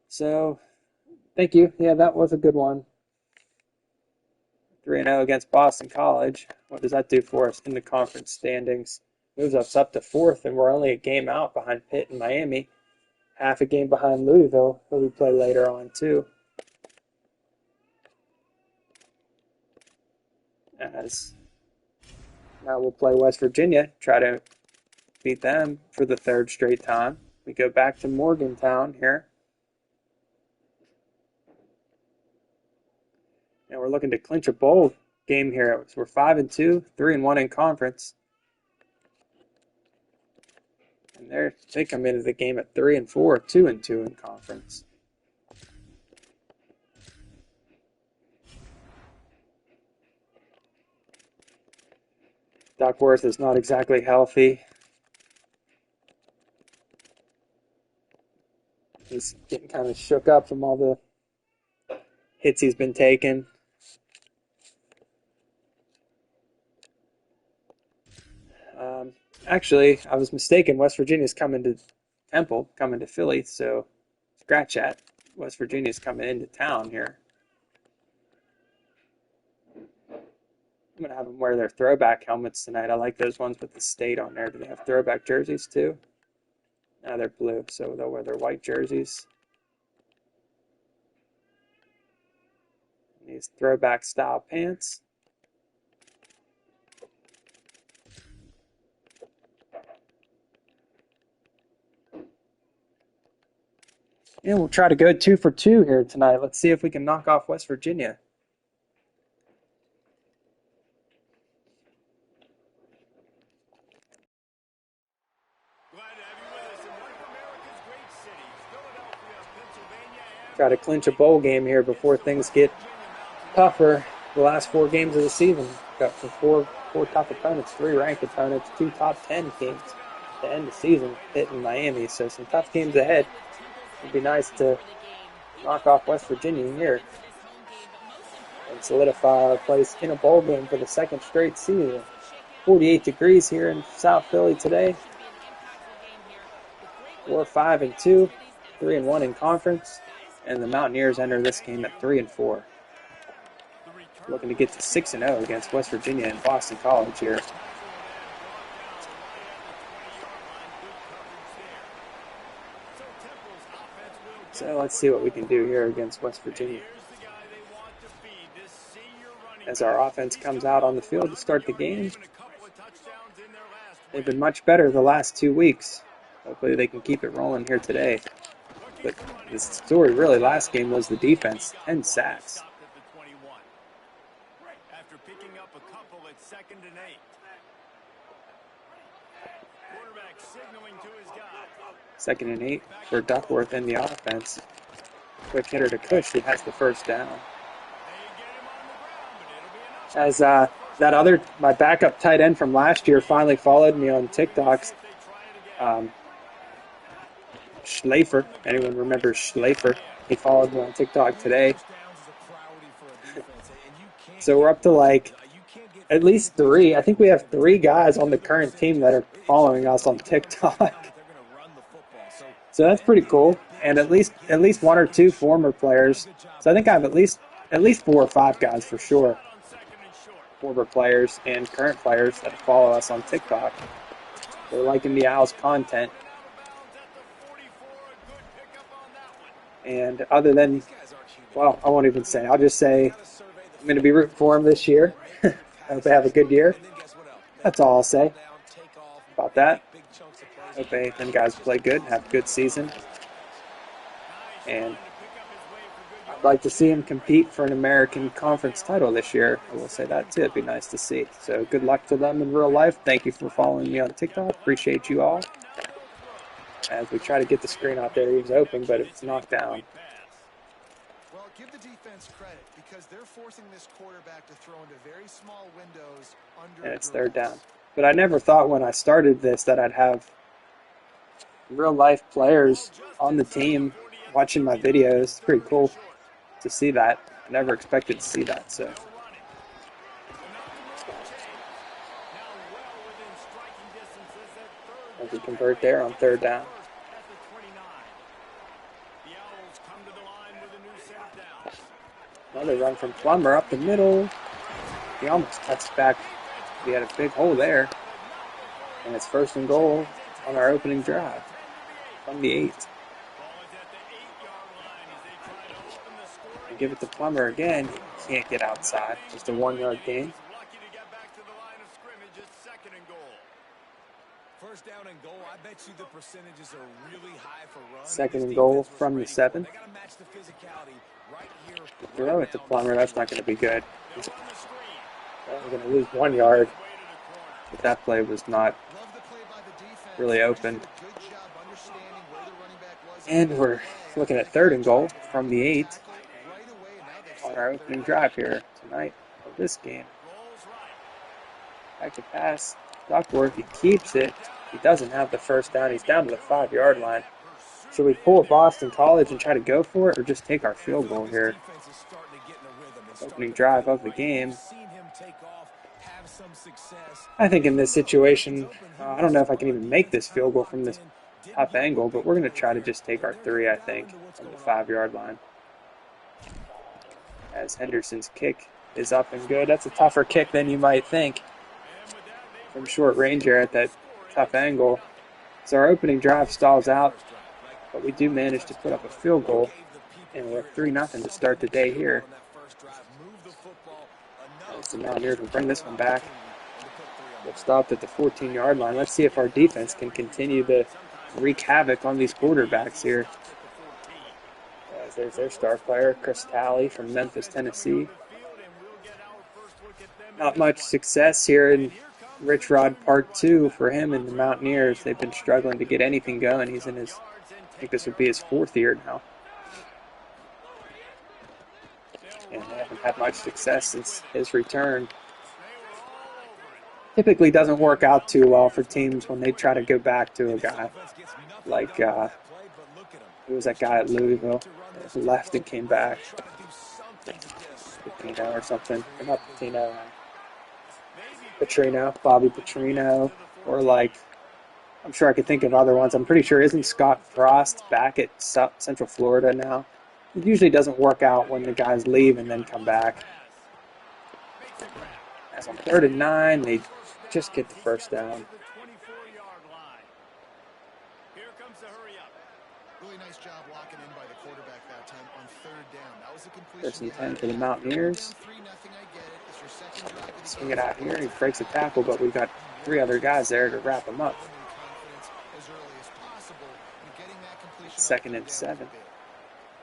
So, thank you. Yeah, that was a good one. 3-0 against Boston College. What does that do for us in the conference standings? Moves us up to 4th, and we're only a game out behind Pitt and Miami. Half a game behind Louisville, who we play later on too. As now we'll play West Virginia, try to beat them for the 3rd straight time. We go back to Morgantown here. And we're looking to clinch a bowl game here. So we're 5-2, 3-1 in conference. And they come into the game at 3-4, 2-2 in conference. Duckworth is not exactly healthy. He's getting kind of shook up from all the hits he's been taking. Actually, I was mistaken. West Virginia's coming to Temple, coming to Philly, so scratch that. West Virginia's coming into town here. I'm going to have them wear their throwback helmets tonight. I like those ones with the state on there. Do they have throwback jerseys too? No, they're blue, so they'll wear their white jerseys. These throwback style pants. And we'll try to go 2 for 2 here tonight. Let's see if we can knock off West Virginia. Try to clinch a bowl game here before things get tougher. The last 4 games of the season, got four tough opponents, 3 ranked opponents, 2 top 10 teams to end the season, Pitt and Miami. So some tough games ahead. It'd be nice to knock off West Virginia here and solidify our place in a bowl game for the 2nd straight season. 48 degrees here in South Philly today. We're 5-2, 3-1 in conference, and the Mountaineers enter this game at 3-4. Looking to get to 6-0 against West Virginia and Boston College here. So let's see what we can do here against West Virginia. As our offense comes out on the field to start the game, they've been much better the last 2 weeks. Hopefully they can keep it rolling here today. But the story really last game was the defense, 10 sacks. After picking up a couple at 2nd and 8. Quarterback signaling to his guy. 2nd and 8 for Duckworth in the offense. Quick hitter to Cush, he has the first down. As my backup tight end from last year finally followed me on TikToks. Schlafer, anyone remembers Schlafer? He followed me on TikTok today. So we're up to like at least 3. I think we have 3 guys on the current team that are following us on TikTok. So that's pretty cool. And at least 1 or 2 former players. So I think I have at least 4 or 5 guys for sure. Former players and current players that follow us on TikTok. They're liking the Owls content. And other than, well, I won't even say. I'll just say I'm going to be rooting for them this year. I hope they have a good year. That's all I'll say about that. Hope them guys play good, have a good season. And like to see him compete for an American Conference title this year. I will say that too. It'd be nice to see. So good luck to them in real life. Thank you for following me on TikTok. Appreciate you all. As we try to get the screen out there, he was open, but it's knocked down. Well, give the defense credit because they're forcing this quarterback to throw into very small windows under And it's duress. third down. But I never thought when I started this that I'd have real life players on the team watching my videos. It's pretty cool to see that. I never expected to see that. So as we convert there on third down. Another run from Plummer up the middle. He almost cuts back. We had a big hole there. And it's first and goal on our opening drive from the 8. We give it to Plummer again. He can't get outside. Just a 1-yard gain. First down and goal, I bet you the percentages are really high for runs. Second and goal from the 7. They got to match the physicality right here. Throw it to Plummer. That's not going to be good. We're going to lose 1 yard. But that play was not really open. And we're looking at third and goal from the 8 on our opening drive here tonight of this game. Back to pass. Duckworth, he keeps it. He doesn't have the first down. He's down to the 5-yard line. Should we pull a Boston College and try to go for it or just take our field goal here? Opening drive of the game. I think in this situation, I don't know if I can even make this field goal from this top angle, but we're going to try to just take our 3, I think, from the 5-yard line. As Henderson's kick is up and good. That's a tougher kick than you might think from short range here at that tough angle. So our opening drive stalls out, but we do manage to put up a field goal, and we're up 3-0 to start the day here. So now Mountaineers will bring this one back. We're stopped at the 14-yard line. Let's see if our defense can continue to wreak havoc on these quarterbacks here. As there's their star player, Chris Talley from Memphis, Tennessee. Not much success here in Rich Rod Part 2 for him and the Mountaineers. They've been struggling to get anything going. He's in his, I think this would be his 4th year now. And they haven't had much success since his return. Typically doesn't work out too well for teams when they try to go back to a guy like, who was that guy at Louisville who left and came back? Petrino or something. Or not Petrino. Petrino, Bobby Petrino, or like, I'm sure I could think of other ones. I'm pretty sure, isn't Scott Frost back at Central Florida now? It usually doesn't work out when the guys leave and then come back. As on 3rd and 9, they just get the first down. Really nice job locking in by the quarterback that time on 3rd down. That was a completion. First and 10 for the Mountaineers. Swing it out here. He breaks a tackle, but we've got 3 other guys there to wrap him up. 2nd and 7.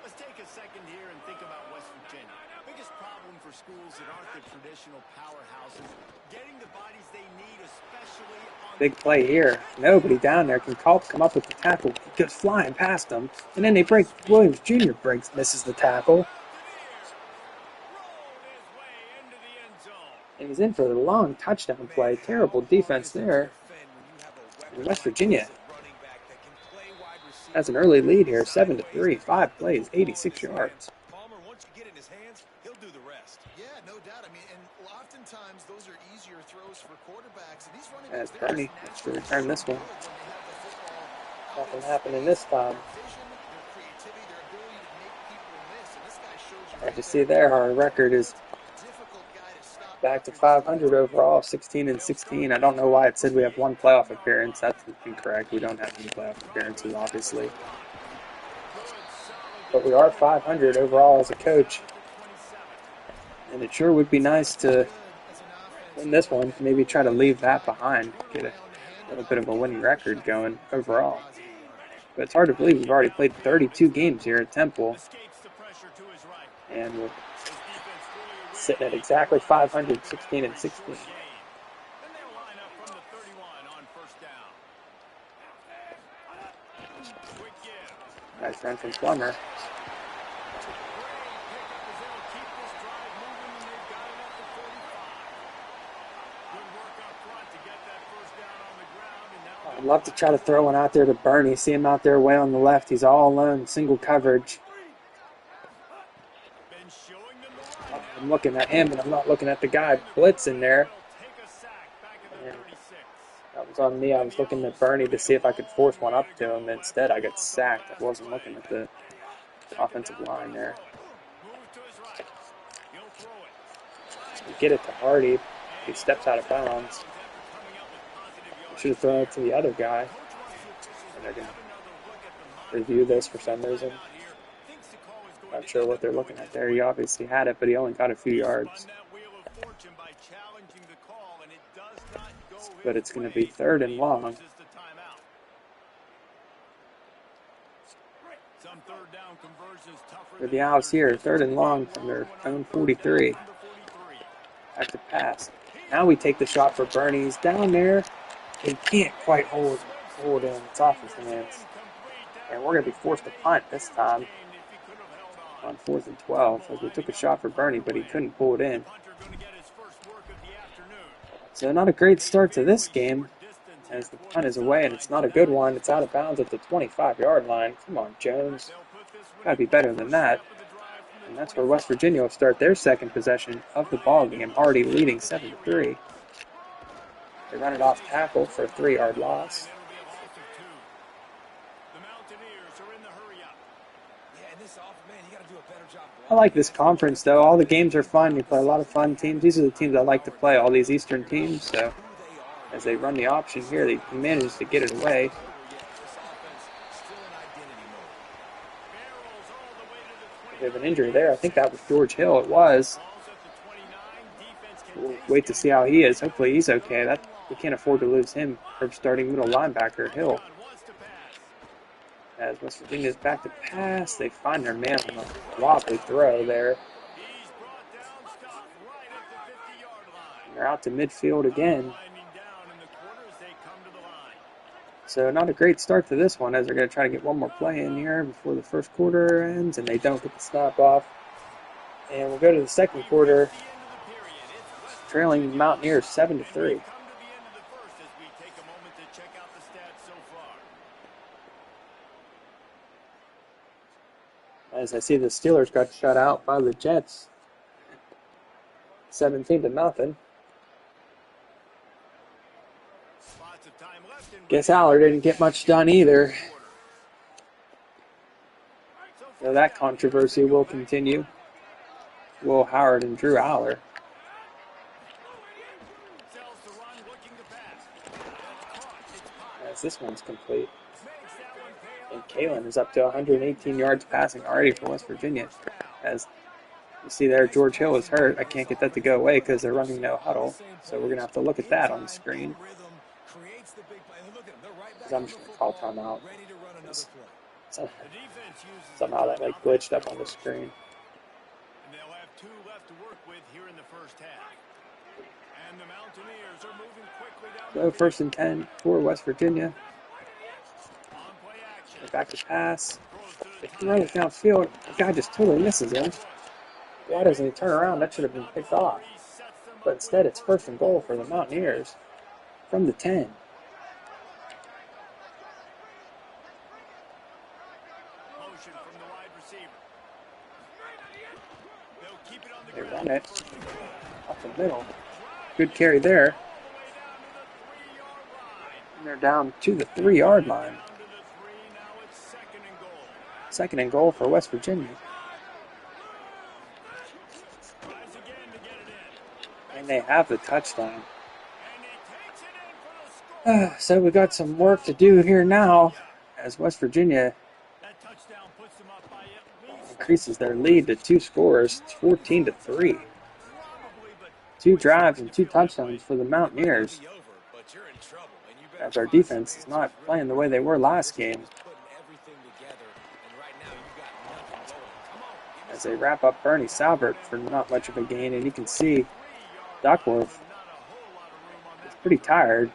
Let's take a second here and think about West Virginia. Biggest problem for schools that aren't the traditional powerhouses, getting the bodies they need, especially on Big play here. Nobody down there can come up with the tackle. He goes flying past them, and then they break. Williams Jr. misses the tackle. And he's in for the long touchdown play. Terrible defense there. And West Virginia has an early lead here, 7-3, 5 plays, 86 yards. Once you get in his hands, he'll do the rest. Yeah, no doubt. I mean, and oftentimes those are easier throws for quarterbacks. And these running As backs, Bernie has to return this one. Nothing happening this time. As you see there, our record is back to 500 overall, 16-16. I don't know why it said we have 1 playoff appearance. That's incorrect. We don't have any playoff appearances, obviously. But we are 500 overall as a coach. And it sure would be nice to win this one. Maybe try to leave that behind. Get a little bit of a winning record going overall. But it's hard to believe we've already played 32 games here at Temple. And we're sitting at exactly 500, 16 and 16. Then they'll line up from the 31 on first down. Quick give. Nice run from Plummer. Great pickup as they'll keep this drive moving, and they've got it at the 45. Good work up front to get that first down on the ground, and now I'd love to try to throw one out there to Bernie. See him out there way on the left. He's all alone, single coverage. been showing them the run. I'm looking at him, and I'm not looking at the guy blitzing there. Take a sack back at the And 36. that was on me. I was looking at Bernie to see if I could force one up to him. Instead, I got sacked. I wasn't looking at the offensive line there. Move to his right. He'll throw it. We get it to Hardy. He steps out of bounds. Should have thrown it to the other guy. And they're going to review this for some reason. Not sure what they're looking at there. He obviously had it, but he only got a few yards. But it's going to be 3rd and long. For the Owls here, 3rd and long from their own 43. Back to pass. Now we take the shot for Bernie. He's down there. He can't quite hold in. It's off his hands. And we're going to be forced to punt this time on 4th and 12. Like we took a shot for Bernie, but he couldn't pull it in. So not a great start to this game as the punt is away, and it's not a good one. It's out of bounds at the 25-yard line. Come on, Jones. Got to be better than that. And that's where West Virginia will start their second possession of the ball game, already leading 7-3. They run it off tackle for a 3-yard loss. I like this conference, though. All the games are fun. You play a lot of fun teams. These are the teams I like to play, all these Eastern teams. So as they run the option here, they manage to get it away. They have an injury there. I think that was George Hill. It was. We'll wait to see how he is. Hopefully he's okay. We can't afford to lose him for starting middle linebacker, Hill. As West Virginia's back to pass, they find their man on a wobbly throw there. And they're out to midfield again. So not a great start to this one as they're going to try to get one more play in here before the first quarter ends, and they don't get the snap off. And we'll go to the second quarter, trailing the Mountaineers 7-3. As I see the Steelers got shut out by the Jets, 17-0. Guess Aller didn't get much done either. So that controversy will continue. Will Howard and Drew Aller. As this one's complete. And Kalen is up to 118 yards passing already for West Virginia. As you see there, George Hill is hurt. I can't get that to go away because they're running no huddle. So we're going to have to look at that on the screen. I'm just going to call timeout. Somehow that glitched up on the screen. And they'll have 2 left to work with here in the first half. And the Mountaineers are moving quickly down. So 1st and 10 for West Virginia. They're back to pass. They can run it downfield. The guy just totally misses him. Why doesn't he turn around? That should have been picked off. But instead, it's 1st and goal for the Mountaineers from the 10. They run it up the middle. Good carry there. And they're down to the 3-yard line. 2nd and goal for West Virginia. And they have the touchdown. So we got some work to do here now as West Virginia increases their lead to 2 scores. It's 14-3. 2 drives and 2 touchdowns for the Mountaineers. As our defense is not playing the way they were last game. as they wrap up Bernie Salbert for not much of a gain, and you can see Duckworth is pretty tired.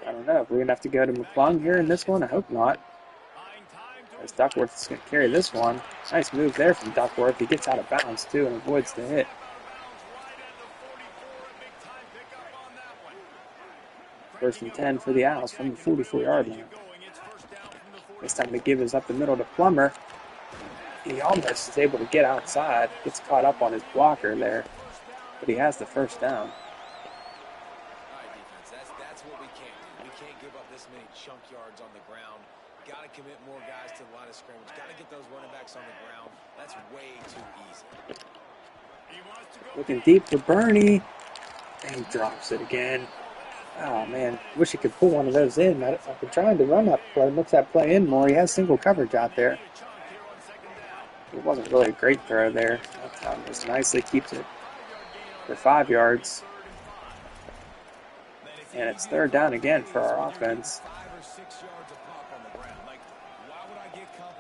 I don't know if we're going to have to go to McClung here in this one. I hope not. As Duckworth is going to carry this one. Nice move there from Duckworth. He gets out of bounds too and avoids the hit. First and 10 for the Owls from the 44-yard line. This time the give is up the middle to Plummer. He almost is able to get outside. Gets caught up on his blocker there. But he has the first down. Chunk yards on the ground. Got to commit more guys to the line of scrimmage. Got to get those running backs on the ground. That's way too easy. Looking deep for Bernie. And he drops it again. Oh, man. Wish he could pull one of those in. I've been trying to run that play, mix that play in more. He has single coverage out there. It wasn't really a great throw there. That time just nicely keeps it for 5 yards. And it's third down again for our offense.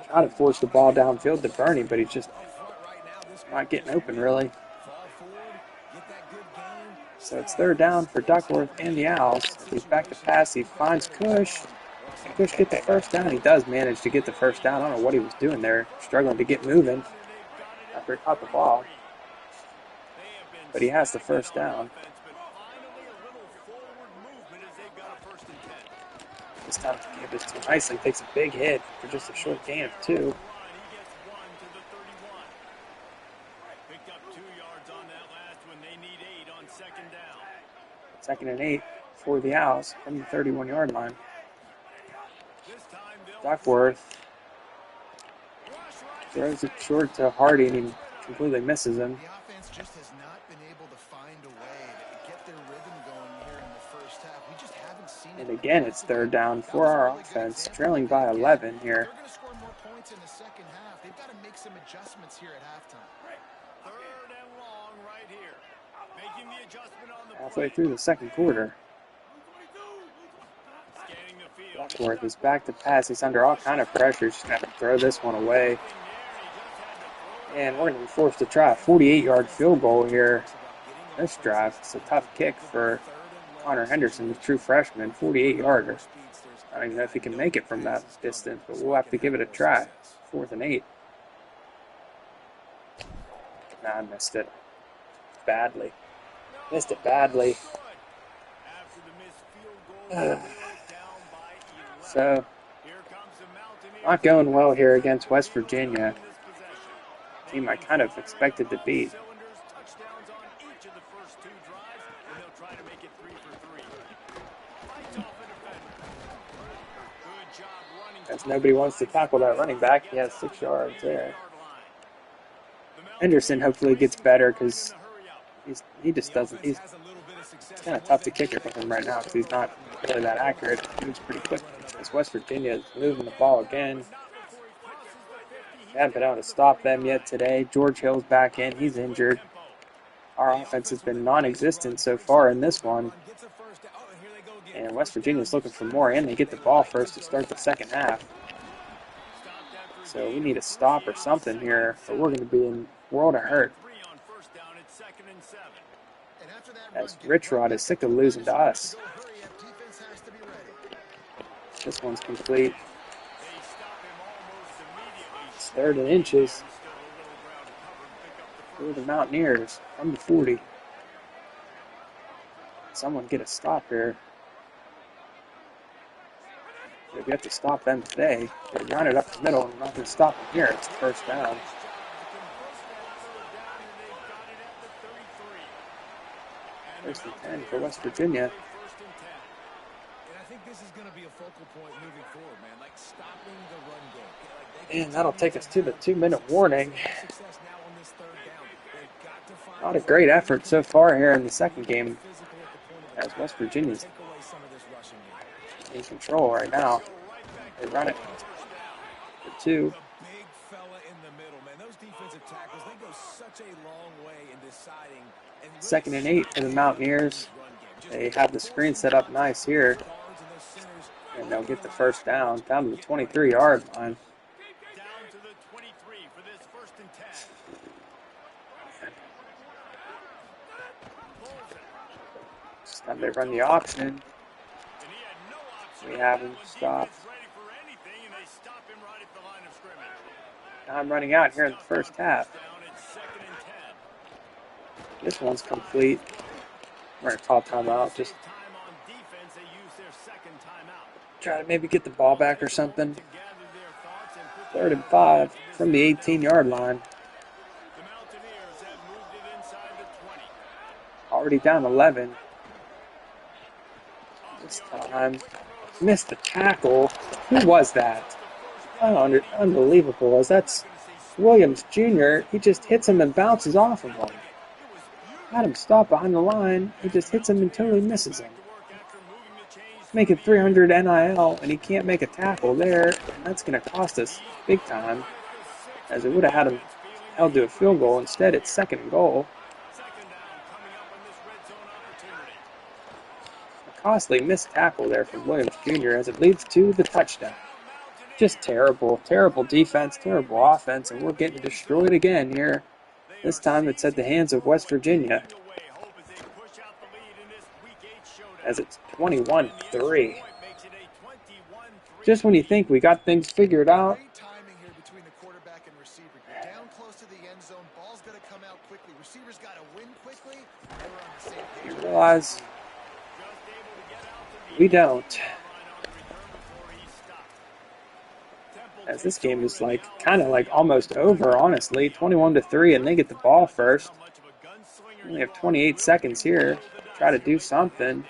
Try to force the ball downfield to Bernie, but he's just not getting open, really. So it's third down for Duckworth and the Owls. He's back to pass. He finds Cush. Cush gets the first down. He does manage to get the first down. I don't know what he was doing there. Struggling to get moving after he caught the ball. But he has the first down. This time the give is too nicely. Takes a big hit for just a short gain of 2. Second and 8 for the Owls from the 31-yard line. Duckworth throws it short to Hardy and he completely misses him. The offense just has not been able to find a way to get their rhythm going here in the first half. We just haven't seen it. And again, it's third down for our offense, trailing by 11 here. They're going to score more points in the second half. They've got to make some adjustments here at halftime. Third and long right here. Making the adjustment on the Halfway through the second quarter. Duckworth is back to pass. He's under all kind of pressure. Just got to throw this one away. And we're going to be forced to try a 48-yard field goal here. This drive, it's a tough kick for Connor Henderson, the true freshman, 48-yarder. I don't even know if he can make it from that distance, but we'll have to give it a try. 4th and 8. Nah, I missed it badly. Missed it badly. So, not going well here against West Virginia. Team I kind of expected to beat. As nobody wants to tackle that running back, he has 6 yards there. Henderson hopefully gets better because he just doesn't. It's kind of tough to kick it from him right now because he's not really that accurate. He moves pretty quick. As West Virginia is moving the ball again. We haven't been able to stop them yet today. George Hill's back in. He's injured. Our offense has been non-existent so far in this one. And West Virginia's looking for more, and they get the ball first to start the second half. So we need a stop or something here, or we're going to be in a world of hurt. As Rich Rod is sick of losing to us. This one's complete. It's 3rd and inches for the Mountaineers from the 40. Someone get a stop here. We have to stop them today. They run it up the middle, and we're not going to stop them here. It's the first down. First and 10 for West Virginia. And I think this is going to be a focal point moving forward, man. Like stopping the run game. And that'll take us to the 2-minute warning. Not a great effort so far here in the second game, as West Virginia's in control right now. They run it for 2. Big fella in the middle, man. Those defensive tackles, they go such a long way in deciding. 2nd and 8 for the Mountaineers. They have the screen set up nice here. And they'll get the first down to the 23-yard line. Down to the 23 for this 1st and 10. Pulls it. This time they run the option. And he had no option. We have him When stopped. defense ready for anything, and they stop him right at the line of scrimmage. Time running out here in the first half. Down, it's 2nd and 10. This one's complete. We're going to call timeout. Just Time on defense, they use their 2nd timeout. try to maybe get the ball back or something. To gather their thoughts and put 3rd and 5 from the 18-yard line. the Mountaineers have moved it inside the 20. Already down 11. This time, missed the tackle. Who was that? Unbelievable. As that's Williams Jr. He just hits him and bounces off of him. Had him stop behind the line. He just hits him and totally misses him. Making 300 NIL, and he can't make a tackle there. And that's going to cost us big time, as it would have had him held to a field goal. Instead, it's 2nd and goal. A costly missed tackle there from Williams Jr. as it leads to the touchdown. Just terrible, terrible defense, terrible offense, and we're getting destroyed again here. This time it's at the hands of West Virginia, as it's 21-3. Just when you think we got things figured out, Great timing here between the quarterback and receiver. You're down close to the end zone. Ball's going to come out quickly. Receivers got to win quickly. They were on the same page. you realize we don't. As this game is kind of almost over, honestly. 21-3, and they get the ball first. We only have 28 seconds here. Try to do something.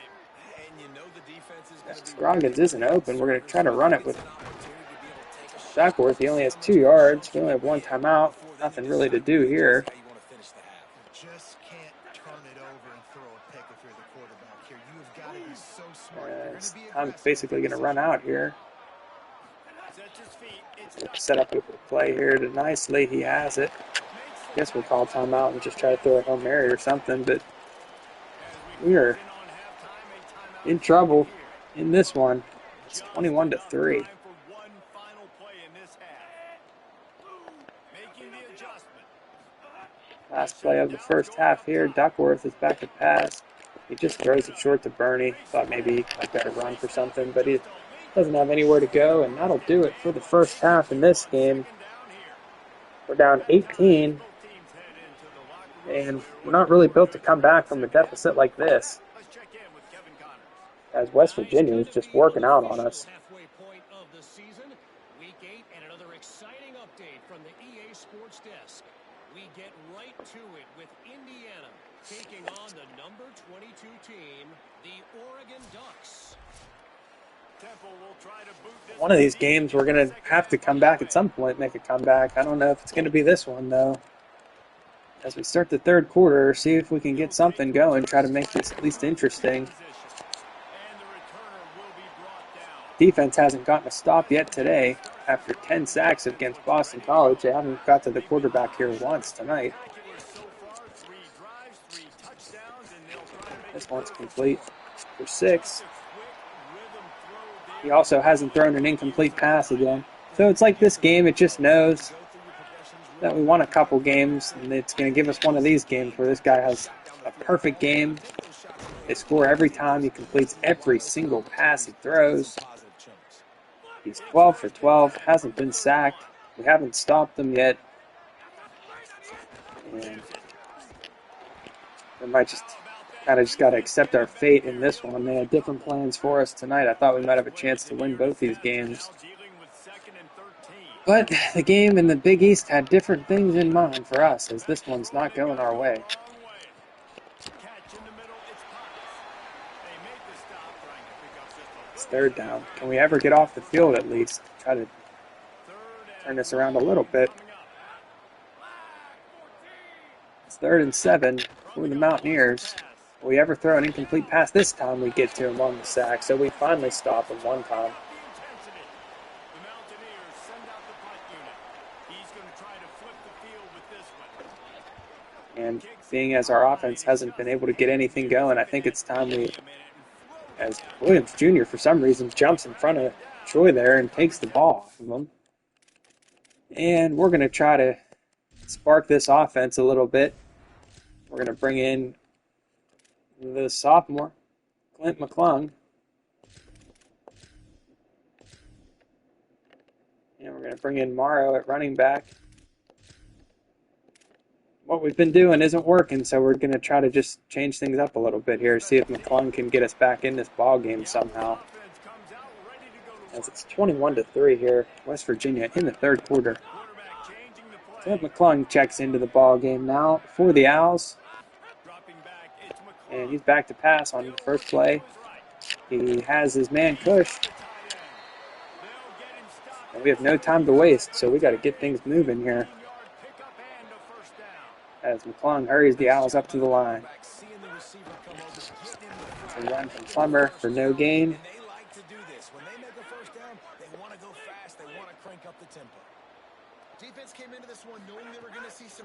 Scroggins isn't open. We're going to try to run it with Duckworth. He only has 2 yards. We only have 1 timeout. Nothing really to do here. Just can't turn it over and throw a pick if you're the quarterback here. You've got to be so smart. You're going to be I'm aggressive. basically going to run out here. Set up a play here nicely. He has it. Guess we'll call timeout and just try to throw a Hail Mary or something, but we are in trouble in this one. It's 21-3. Last play of the first half here. Duckworth is back to pass. He just throws it short to Bernie. Thought maybe I better run for something, but he doesn't have anywhere to go, and that'll do it for the first half in this game. We're down 18, and we're not really built to come back from a deficit like this, as West Virginia is just working out on us. Halfway point of the season, week 8, and another exciting update from the EA Sports Desk. We get right to it with Indiana taking on the number 22 team, the Oregon Ducks. One of these games we're going to have to come back at some point, make a comeback. I don't know if it's going to be this one, though. As we start the 3rd quarter, see if we can get something going, try to make this at least interesting. Defense hasn't gotten a stop yet today. After 10 sacks against Boston College, they haven't got to the quarterback here once tonight. This one's complete for 6. He also hasn't thrown an incomplete pass again. So it's like this game, it just knows that we won a couple games, and it's going to give us one of these games where this guy has a perfect game. They score every time. He completes every single pass he throws. He's 12 for 12, hasn't been sacked. We haven't stopped him yet. And we might just got to accept our fate in this one. They had different plans for us tonight. I thought we might have a chance to win both these games. But the game in the Big East had different things in mind for us, as this one's not going our way. It's 3rd down. Can we ever get off the field at least? Try to turn this around a little bit. It's 3rd and 7 for the Mountaineers. Will we ever throw an incomplete pass? This time we get to him on the sack, so we finally stop him one time. And being as our offense hasn't been able to get anything going, I think it's time we as Williams Jr. for some reason jumps in front of Troy there and takes the ball off of him. And we're going to try to spark this offense a little bit. We're going to bring in the sophomore, Clint McClung. And we're going to bring in Morrow at running back. What we've been doing isn't working, so we're going to try to just change things up a little bit here, see if McClung can get us back in this ball game somehow. As it's 21-3 here, West Virginia in the third quarter. Clint McClung checks into the ball game now for the Owls. And he's back to pass on the first play. He has his man Cush. And we have no time to waste, so we got to get things moving here. As McClung hurries the Owls up to the line. It's a run from Plummer for no gain.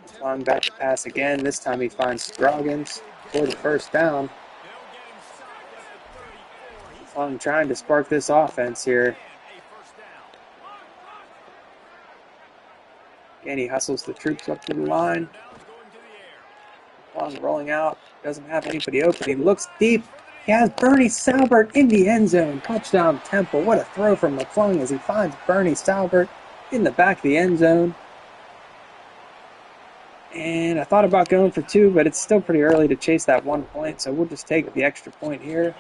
McClung back to pass again. This time he finds Scroggins for the first down. McClung trying to spark this offense here. Again, he hustles the troops up to the line. McClung rolling out. Doesn't have anybody open. He looks deep. He has Bernie Salbert in the end zone. Touchdown Temple. What a throw from McClung as he finds Bernie Salbert in the back of the end zone. And I thought about going for 2, but it's still pretty early to chase that 1 point, so we'll just take the extra point here.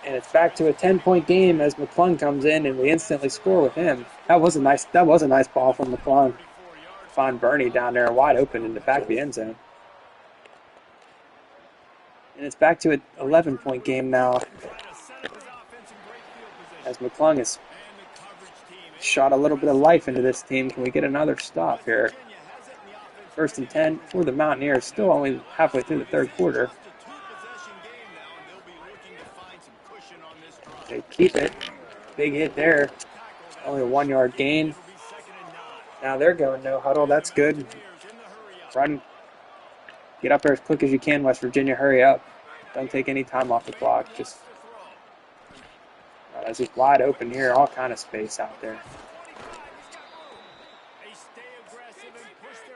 And it's back to a 10-point game as McClung comes in, and we instantly score with him. That was a nice ball from McClung. Find Bernie down there wide open in the back of the end zone. And it's back to an 11-point game now, as McClung has shot a little bit of life into this team. Can we get another stop here? 1st and 10 for the Mountaineers, still only halfway through the third quarter. They keep it. Big hit there. Only a 1-yard gain. Now they're going no huddle. That's good. Run. Get up there as quick as you can, West Virginia. Hurry up. Don't take any time off the clock. It's just wide open here. All kind of space out there.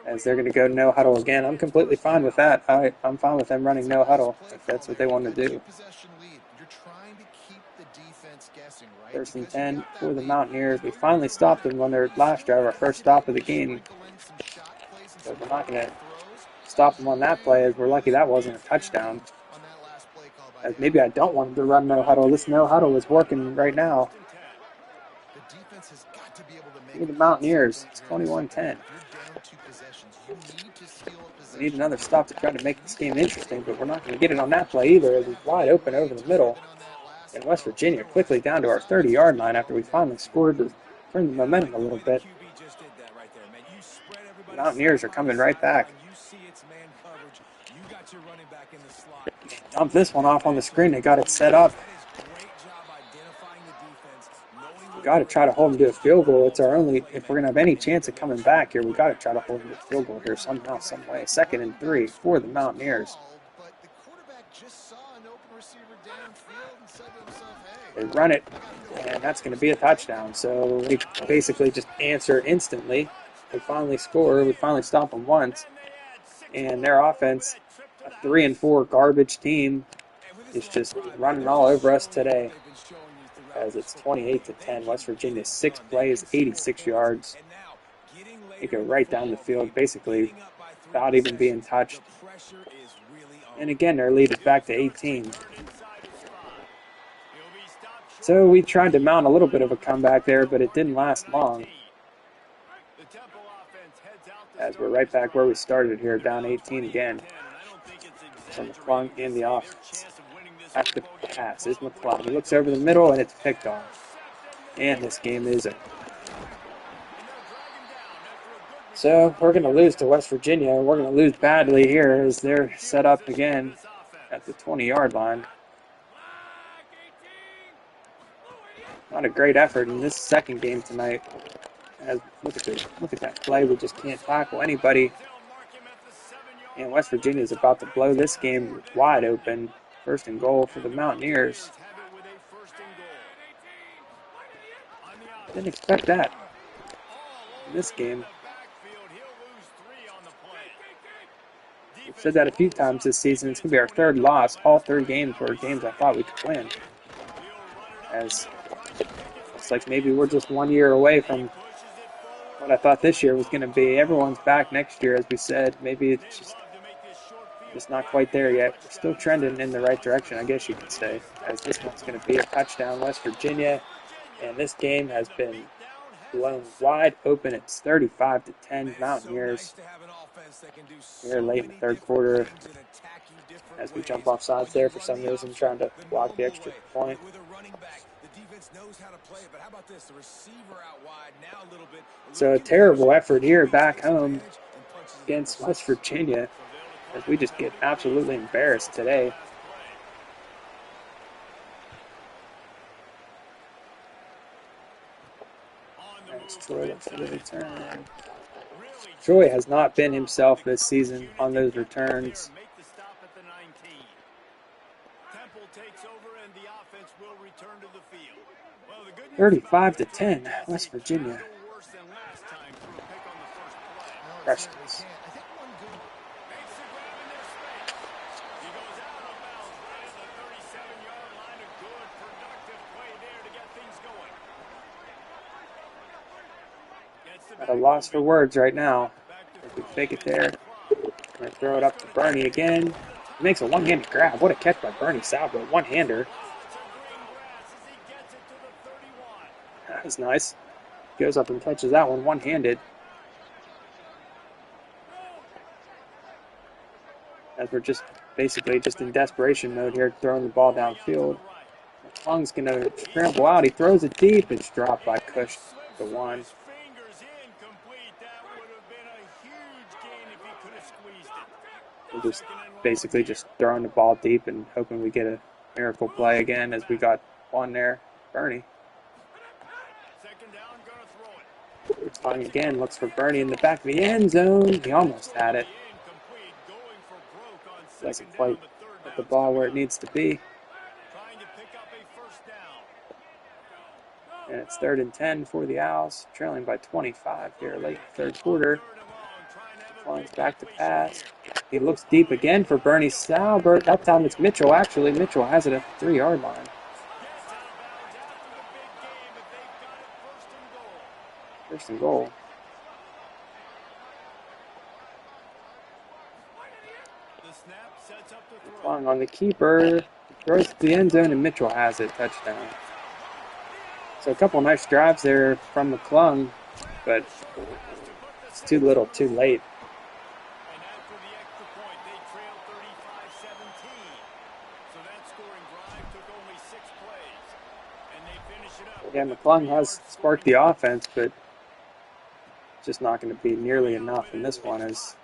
As they're going to go no huddle again. I'm completely fine with that. I'm fine with them running no huddle if that's what they want to do. 1st and 10 for the Mountaineers. We finally stopped them on their last drive, our first stop of the game. So we're not going to stop them on that play, as we're lucky that wasn't a touchdown. As maybe I don't want them to run no huddle. This no huddle is working right now. Look at the Mountaineers. It's 21-10. We need another stop to try to make this game interesting, but we're not going to get it on that play either, as it's wide open over the middle. And West Virginia quickly down to our 30-yard line after we finally scored to turn the momentum a little bit. The Mountaineers are coming right back. Dump this one off on the screen. They got it set up. We got to try to hold them to a field goal. It's our only, if we're going to have any chance of coming back here, we got to try to hold them to a field goal here somehow, some way. 2nd and 3 for the Mountaineers. They run it, and that's going to be a touchdown. So we basically just answer instantly. We finally score. We finally stop them once. And their offense, a 3-4 garbage team, is just running all over us today. As it's 28-10. West Virginia, 6 plays, 86 yards. They go right down the field, basically without even being touched. And again, their lead is back to 18. So we tried to mount a little bit of a comeback there, but it didn't last long. As we're right back where we started here, down 18 again. From McClung in the offense. At the pass is McClung. He looks over the middle, and it's picked off. And this game is it. So we're going to lose to West Virginia. We're going to lose badly here as they're set up again at the 20-yard line. Not a great effort in this second game tonight. As look at that play. We just can't tackle anybody. And West Virginia is about to blow this game wide open. First and goal for the Mountaineers. Have it with a first and goal. On the option. Didn't expect that All in this over him in game. the backfield. He'll lose 3 on the play. We've said that a few times this season. It's going to be our third loss. All 3 games were games I thought we could win. As looks like maybe we're just 1 year away from what I thought this year was going to be. Everyone's back next year, as we said. Maybe it's just not quite there yet. We're still trending in the right direction, I guess you could say, as this one's going to be a touchdown, West Virginia. And this game has been blown wide open. It's 35-10 Mountaineers here late in the third quarter. As we jump off sides there for some reason, trying to block the extra point. So a terrible effort here back home against West Virginia, as we just get absolutely embarrassed today. As Troy looks for the return. Troy has not been himself this season on those returns. 35-10, West Virginia. Pressures. At a loss for words right now. As we fake it there. Gonna throw it up to Bernie again. He makes a one-handed grab. What a catch by Bernie Salvo. One-hander. That was nice. Goes up and catches that one one-handed. As we're just basically just in desperation mode here, throwing the ball downfield. McClung's going to scramble out. He throws it deep. It's dropped by Cush to 1. We're just basically just throwing the ball deep and hoping we get a miracle play again as we got one there. Bernie. McClung again looks for Bernie in the back of the end zone. He almost had it. Doesn't quite put the ball where it needs to be. And it's 3rd and 10 for the Owls, trailing by 25 here late third quarter. Flying back to pass. He looks deep again for Bernie Salbert. That time it's Mitchell, actually. Mitchell has it at the 3-yard line. First and goal. McClung on the keeper. Throws to the end zone, and Mitchell has it. Touchdown. So a couple nice drives there from McClung, but it's too little, too late. Yeah, McClung has sparked the offense, but it's just not going to be nearly enough in this one, as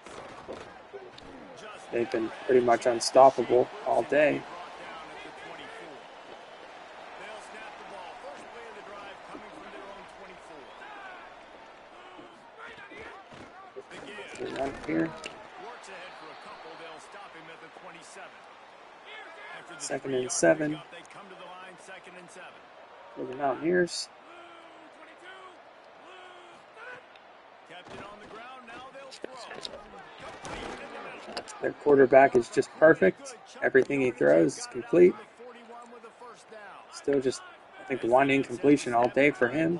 they've been pretty much unstoppable all day. Run here. 2nd and 7 for the Mountaineers. Their quarterback is just perfect. Everything he throws is complete. Still just, I think, one incompletion all day for him.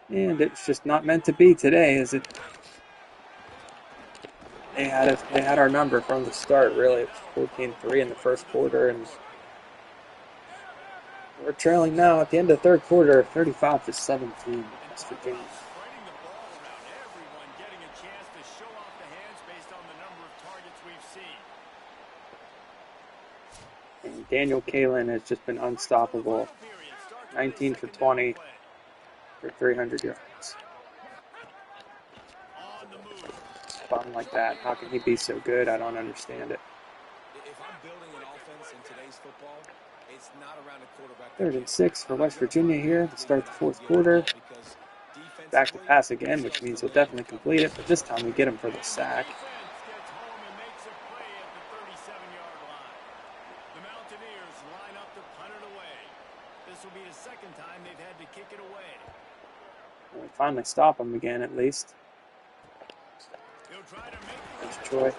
And it's just not meant to be today, is it? They had our number from the start, really. It was 14-3 in the first quarter, and we're trailing now at the end of the third quarter, 35-17, West Virginia. And Daniel Kalen has just been unstoppable. 19 for 20 for 300 yards. Fun like that. How can he be so good? I don't understand it. If I'm building an offense in today's football, it's not around a quarterback. 3rd and 6 for West Virginia here to start the fourth quarter. Back to pass again, which means he'll definitely complete it, but this time we get him for the sack. Mountaineers line up to punt it away. This will be the second time they've had to kick it away. We finally stop him again, at least. He'll try to make the There's catch. Troy. Cover guys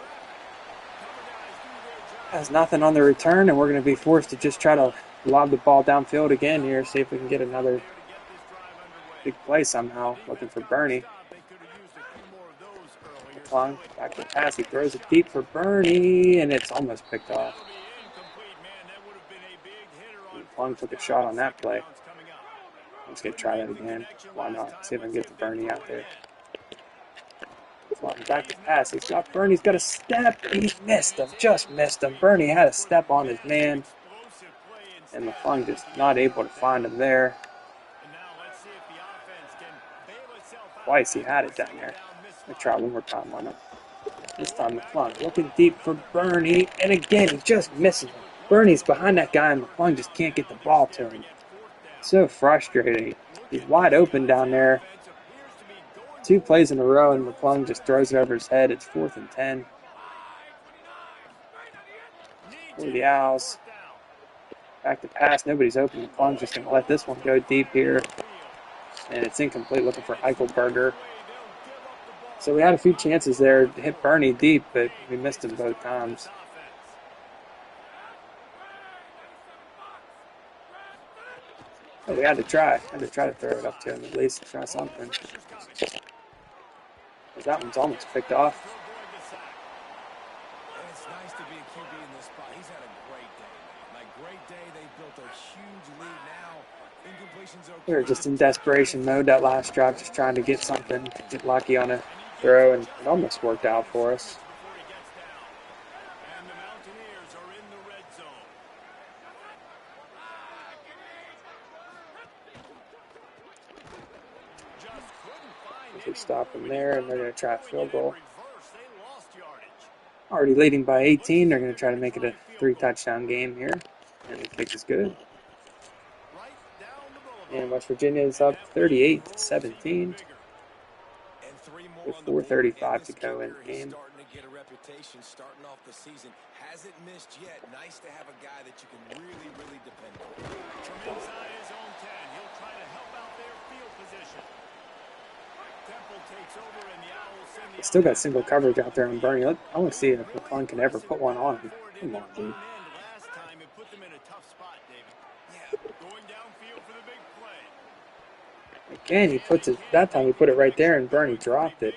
do their job. Has nothing on the return, and we're going to be forced to just try to lob the ball downfield again here, see if we can get another There to get this drive underway. big play somehow. Looking for Bernie. They could have used a few more of those earlier. Plung, back to the pass. He throws it deep for Bernie, and it's almost picked off. That'll be incomplete, man. That would have been a big hitter on Plung took a shot on that play. I'm just going to try that again. Why not? See if I can get the Bernie out there. Plung back to pass. He's got Bernie. He's got a step. He missed him. Just missed him. Bernie had a step on his man, and LaFlung just not able to find him there. Twice he had it down there. Let's try one more time on him. This time LaFlung looking deep for Bernie, and again he just misses him. Bernie's behind that guy, and LaFlung just can't get the ball to him. So frustrating. He's wide open down there. 2 plays in a row, and LaFlung just throws it over his head. It's 4th and 10. For the Owls. Back to pass. Nobody's open. LaFlung's just going to let this one go deep here. And it's incomplete, looking for Eichelberger. So we had a few chances there to hit Bernie deep, but we missed him both times. But we had to try. To throw it up to him at least, try something. That one's almost picked off. And it's nice to be a QB in this spot. He's had a great day. Like, great day. They built a huge lead now. Incompletion's okay. We were just in desperation mode that last drive, just trying to get something, get lucky on a throw, and it almost worked out for us. And the Mountaineers are in the red zone. Just couldn't find If we stop them there, and they're going to try a field goal. reverse. They lost yardage. Already leading by 18, they're going to try to make it a 3-touchdown game here. And the kick is good. Right down the boulevard. And West Virginia is up 38-17. And 3 more With on the board. 4:35 And to this go in kicker, the game. He's starting to get a reputation starting off the season. Hasn't missed yet. Nice to have a guy that you can really, really depend on. From inside his own 10, he'll try to help out their field position. Temple takes over and the Owls send the Still got single coverage out there on Bernie. I want to see if LaFlung can ever put one on him. Come on, dude. Last time it put them in a tough spot, David. Yeah. Going downfield for the big play. Again, that time he put it right there, and Bernie dropped it.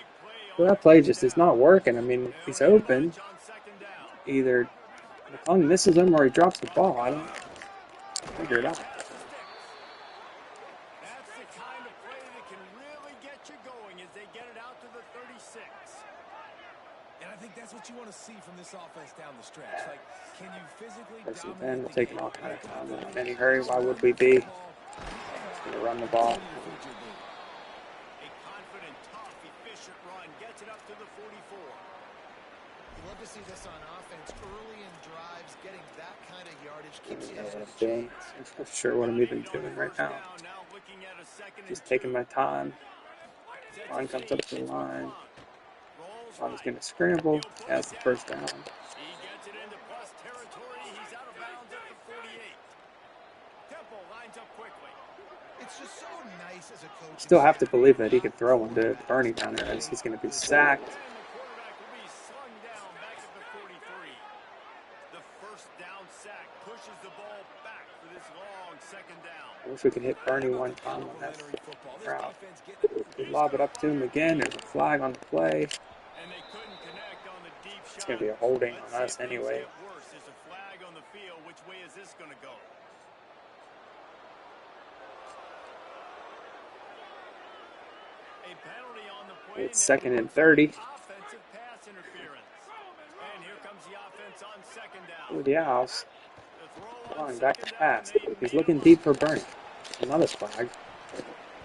So that play just is not working. I mean, he's open. On second down. Either LaFlung misses him or he drops the ball. I don't figure it out. That's the kind of play that can really get you going as they get it out to the 36. And I think that's what you want to see from this offense down the stretch. Like, can you physically First and 10, dominate we'll the take game? it off out of time. Not in any hurry. Why would we be? Just going to run the ball. A confident, tough, efficient run gets it up to the 44. You love to see this on offense early in drives. Getting that kind of yardage keeps you ahead of the Doing. chains. I'm not sure what I'm even doing right now. Now looking at a second Just and taking my time. Line comes up to the line. Line's going to scramble. Has the first down. he gets it into plus territory. He's out of bounds at the 48. Temple lines up quickly. It's just so nice as a coach. Still have to believe that he could throw one to Bernie down there as he's going to be sacked. And the quarterback will be slung down back at the 43. The first down sack pushes the ball back for this long second down. I wish we could hit Bernie one time on that route. We lob it up to him again. There's a flag on the play. And they couldn't connect on the deep shot. It's going to be a holding on us Let's see if anyway. things get worse. There's a flag on the field. Which way is this going to go? A penalty on the play. It's 2nd and 30 Offensive pass interference. And here comes the offense on second down. for the Owls. The throw on Line back to second pass. down. He's looking deep for Bernie. Another flag.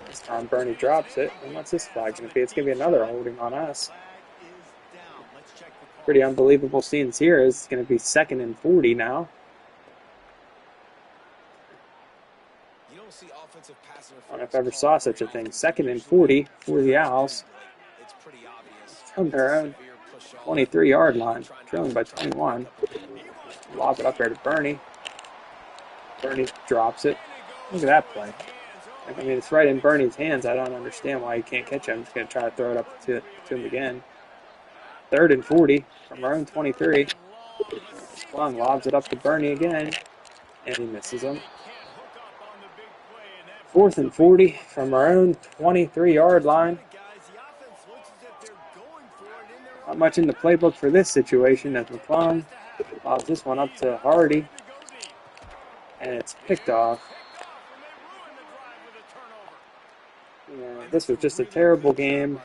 This time Bernie drops it. And what's this flag going to be? It's going to be another holding on us. Flag is down. Let's check the call. Pretty unbelievable scenes here. It's going to be 2nd and 40 now. You don't see offensive pass I don't know if I ever saw such a thing. 2nd and 40 for the Owls. It's pretty obvious. From their own 23-yard line. Trailing by 21. Lob it up there to Bernie. Bernie drops it. Look at that play. I mean, it's right in Bernie's hands. I don't understand why he can't catch it. I'm just going to try to throw it up to him again. 3rd and 40 from our own 23. McClung lobs it up to Bernie again, and he misses him. 4th and 40 from our own 23-yard line. Not much in the playbook for this situation as McClung lobs this one up to Hardy, and it's picked off. Yeah, this was just a terrible game,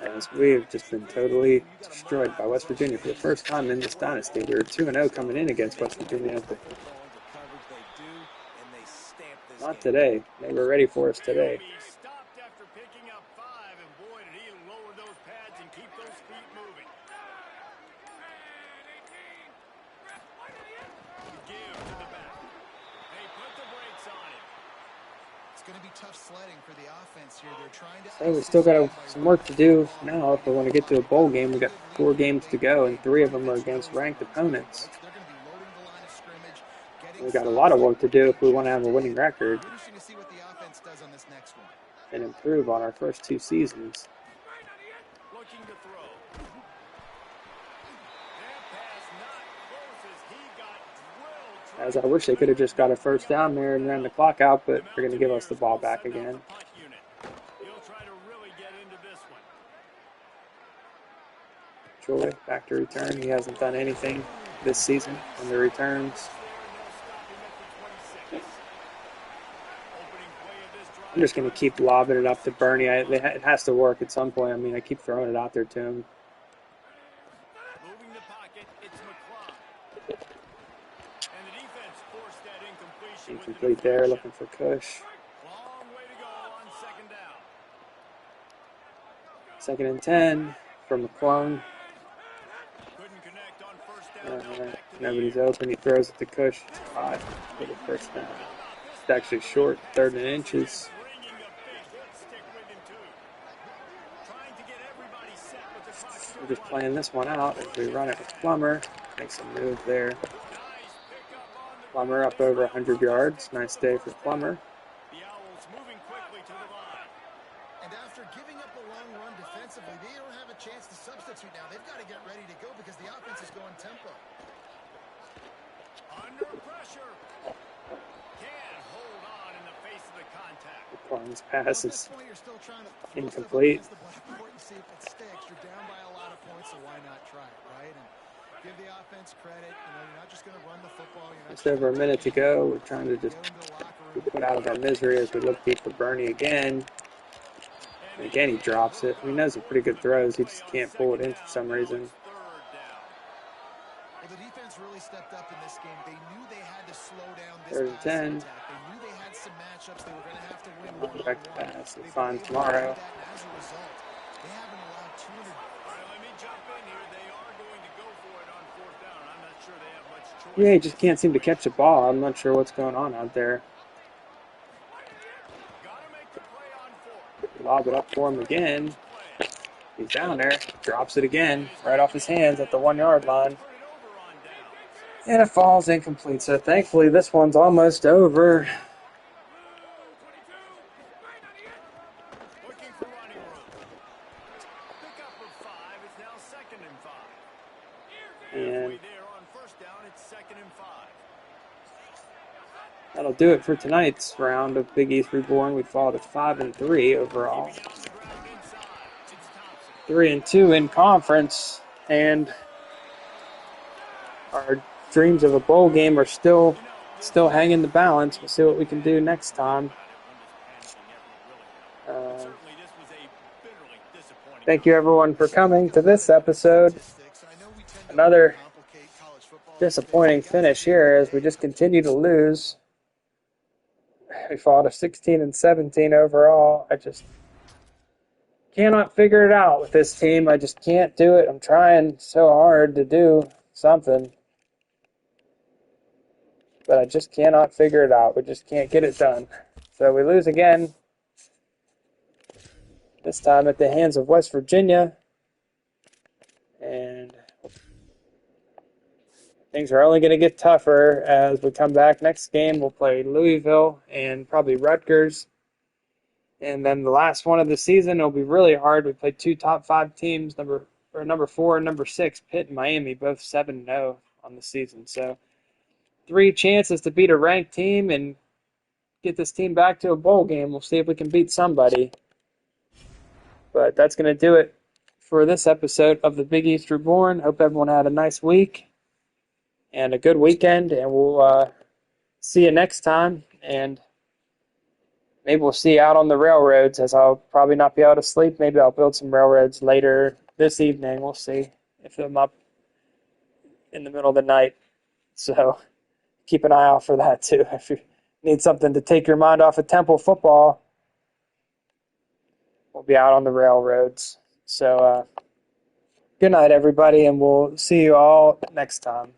as we have just been totally destroyed by West Virginia for the first time in this dynasty. We were 2-0 coming in against West Virginia. Not today. They were ready for us today. So we still got some work to do now if we want to get to a bowl game. We got 4 games to go, and 3 of them are against ranked opponents. We got a lot of work to do if we want to have a winning record and improve on our first 2 seasons. As I wish they could have just got a first down there and ran the clock out, but they're going to give us the ball back again. Troy back to return. He hasn't done anything this season on the returns. I'm just going to keep lobbing it up to Bernie. It has to work at some point. I mean, I keep throwing it out there to him. Incomplete there, looking for Cush. 2nd and 10 from McClung. Nobody's open. He throws it to Cush. It's 5 for the first down. It's actually short, 3rd and inches. We're just playing this one out as we run it with Plummer. Makes a move there. Plummer up over 100 yards. Nice day for Plummer. And after giving up a long run defensively, they don't have a chance to substitute now. They've got to get ready to go because the offense is going tempo. Under pressure. Can't hold on in the face of the contact. Plummer's pass is incomplete. You're down by a lot of points, so why not try it, right? And give the offense credit. You're not just going to run the football. Just over a minute to go. We're trying to just be put out of our misery as we look deep for Bernie again. And again, he drops it. He knows some pretty good throws. He just can't pull it in for some reason. Well, the defense really stepped up in this game. They knew they had to slow down this 3rd and 10. They knew they had some matchups they were going to have to win one-on-one. Back to pass. We'll find tomorrow. As a result, they haven't allowed 200. Let me jump in here. They are going to go for it on 4th down. I'm not sure they have much choice. Yeah, he just can't seem to catch the ball. I'm not sure what's going on out there. Lob it up for him again. He's down there. Drops it again. Right off his hands at the 1-yard line. And it falls incomplete. So thankfully this one's almost over. And that'll do it for tonight's round of Big East Reborn. We fall to 5-3 overall. 3-2 in conference, and our dreams of a bowl game are still hanging the balance. We'll see what we can do next time. Thank you everyone for coming to this episode. Another disappointing finish here as we just continue to lose. We fall to 16-17 overall. I just cannot figure it out with this team. I just can't do it. I'm trying so hard to do something, but I just cannot figure it out. We just can't get it done. So we lose again, this time at the hands of West Virginia. And things are only going to get tougher as we come back. Next game, we'll play Louisville and probably Rutgers. And then the last one of the season, it'll be really hard. We play two top 5 teams, number 4 and number 6, Pitt and Miami, both 7-0 on the season. So 3 chances to beat a ranked team and get this team back to a bowl game. We'll see if we can beat somebody. But that's going to do it for this episode of the Big East Reborn. Hope everyone had a nice week and a good weekend, and we'll see you next time. And maybe we'll see you out on the railroads, as I'll probably not be able to sleep. Maybe I'll build some railroads later this evening. We'll see if I'm up in the middle of the night. So keep an eye out for that too. If you need something to take your mind off of Temple football, we'll be out on the railroads. So good night, everybody, and we'll see you all next time.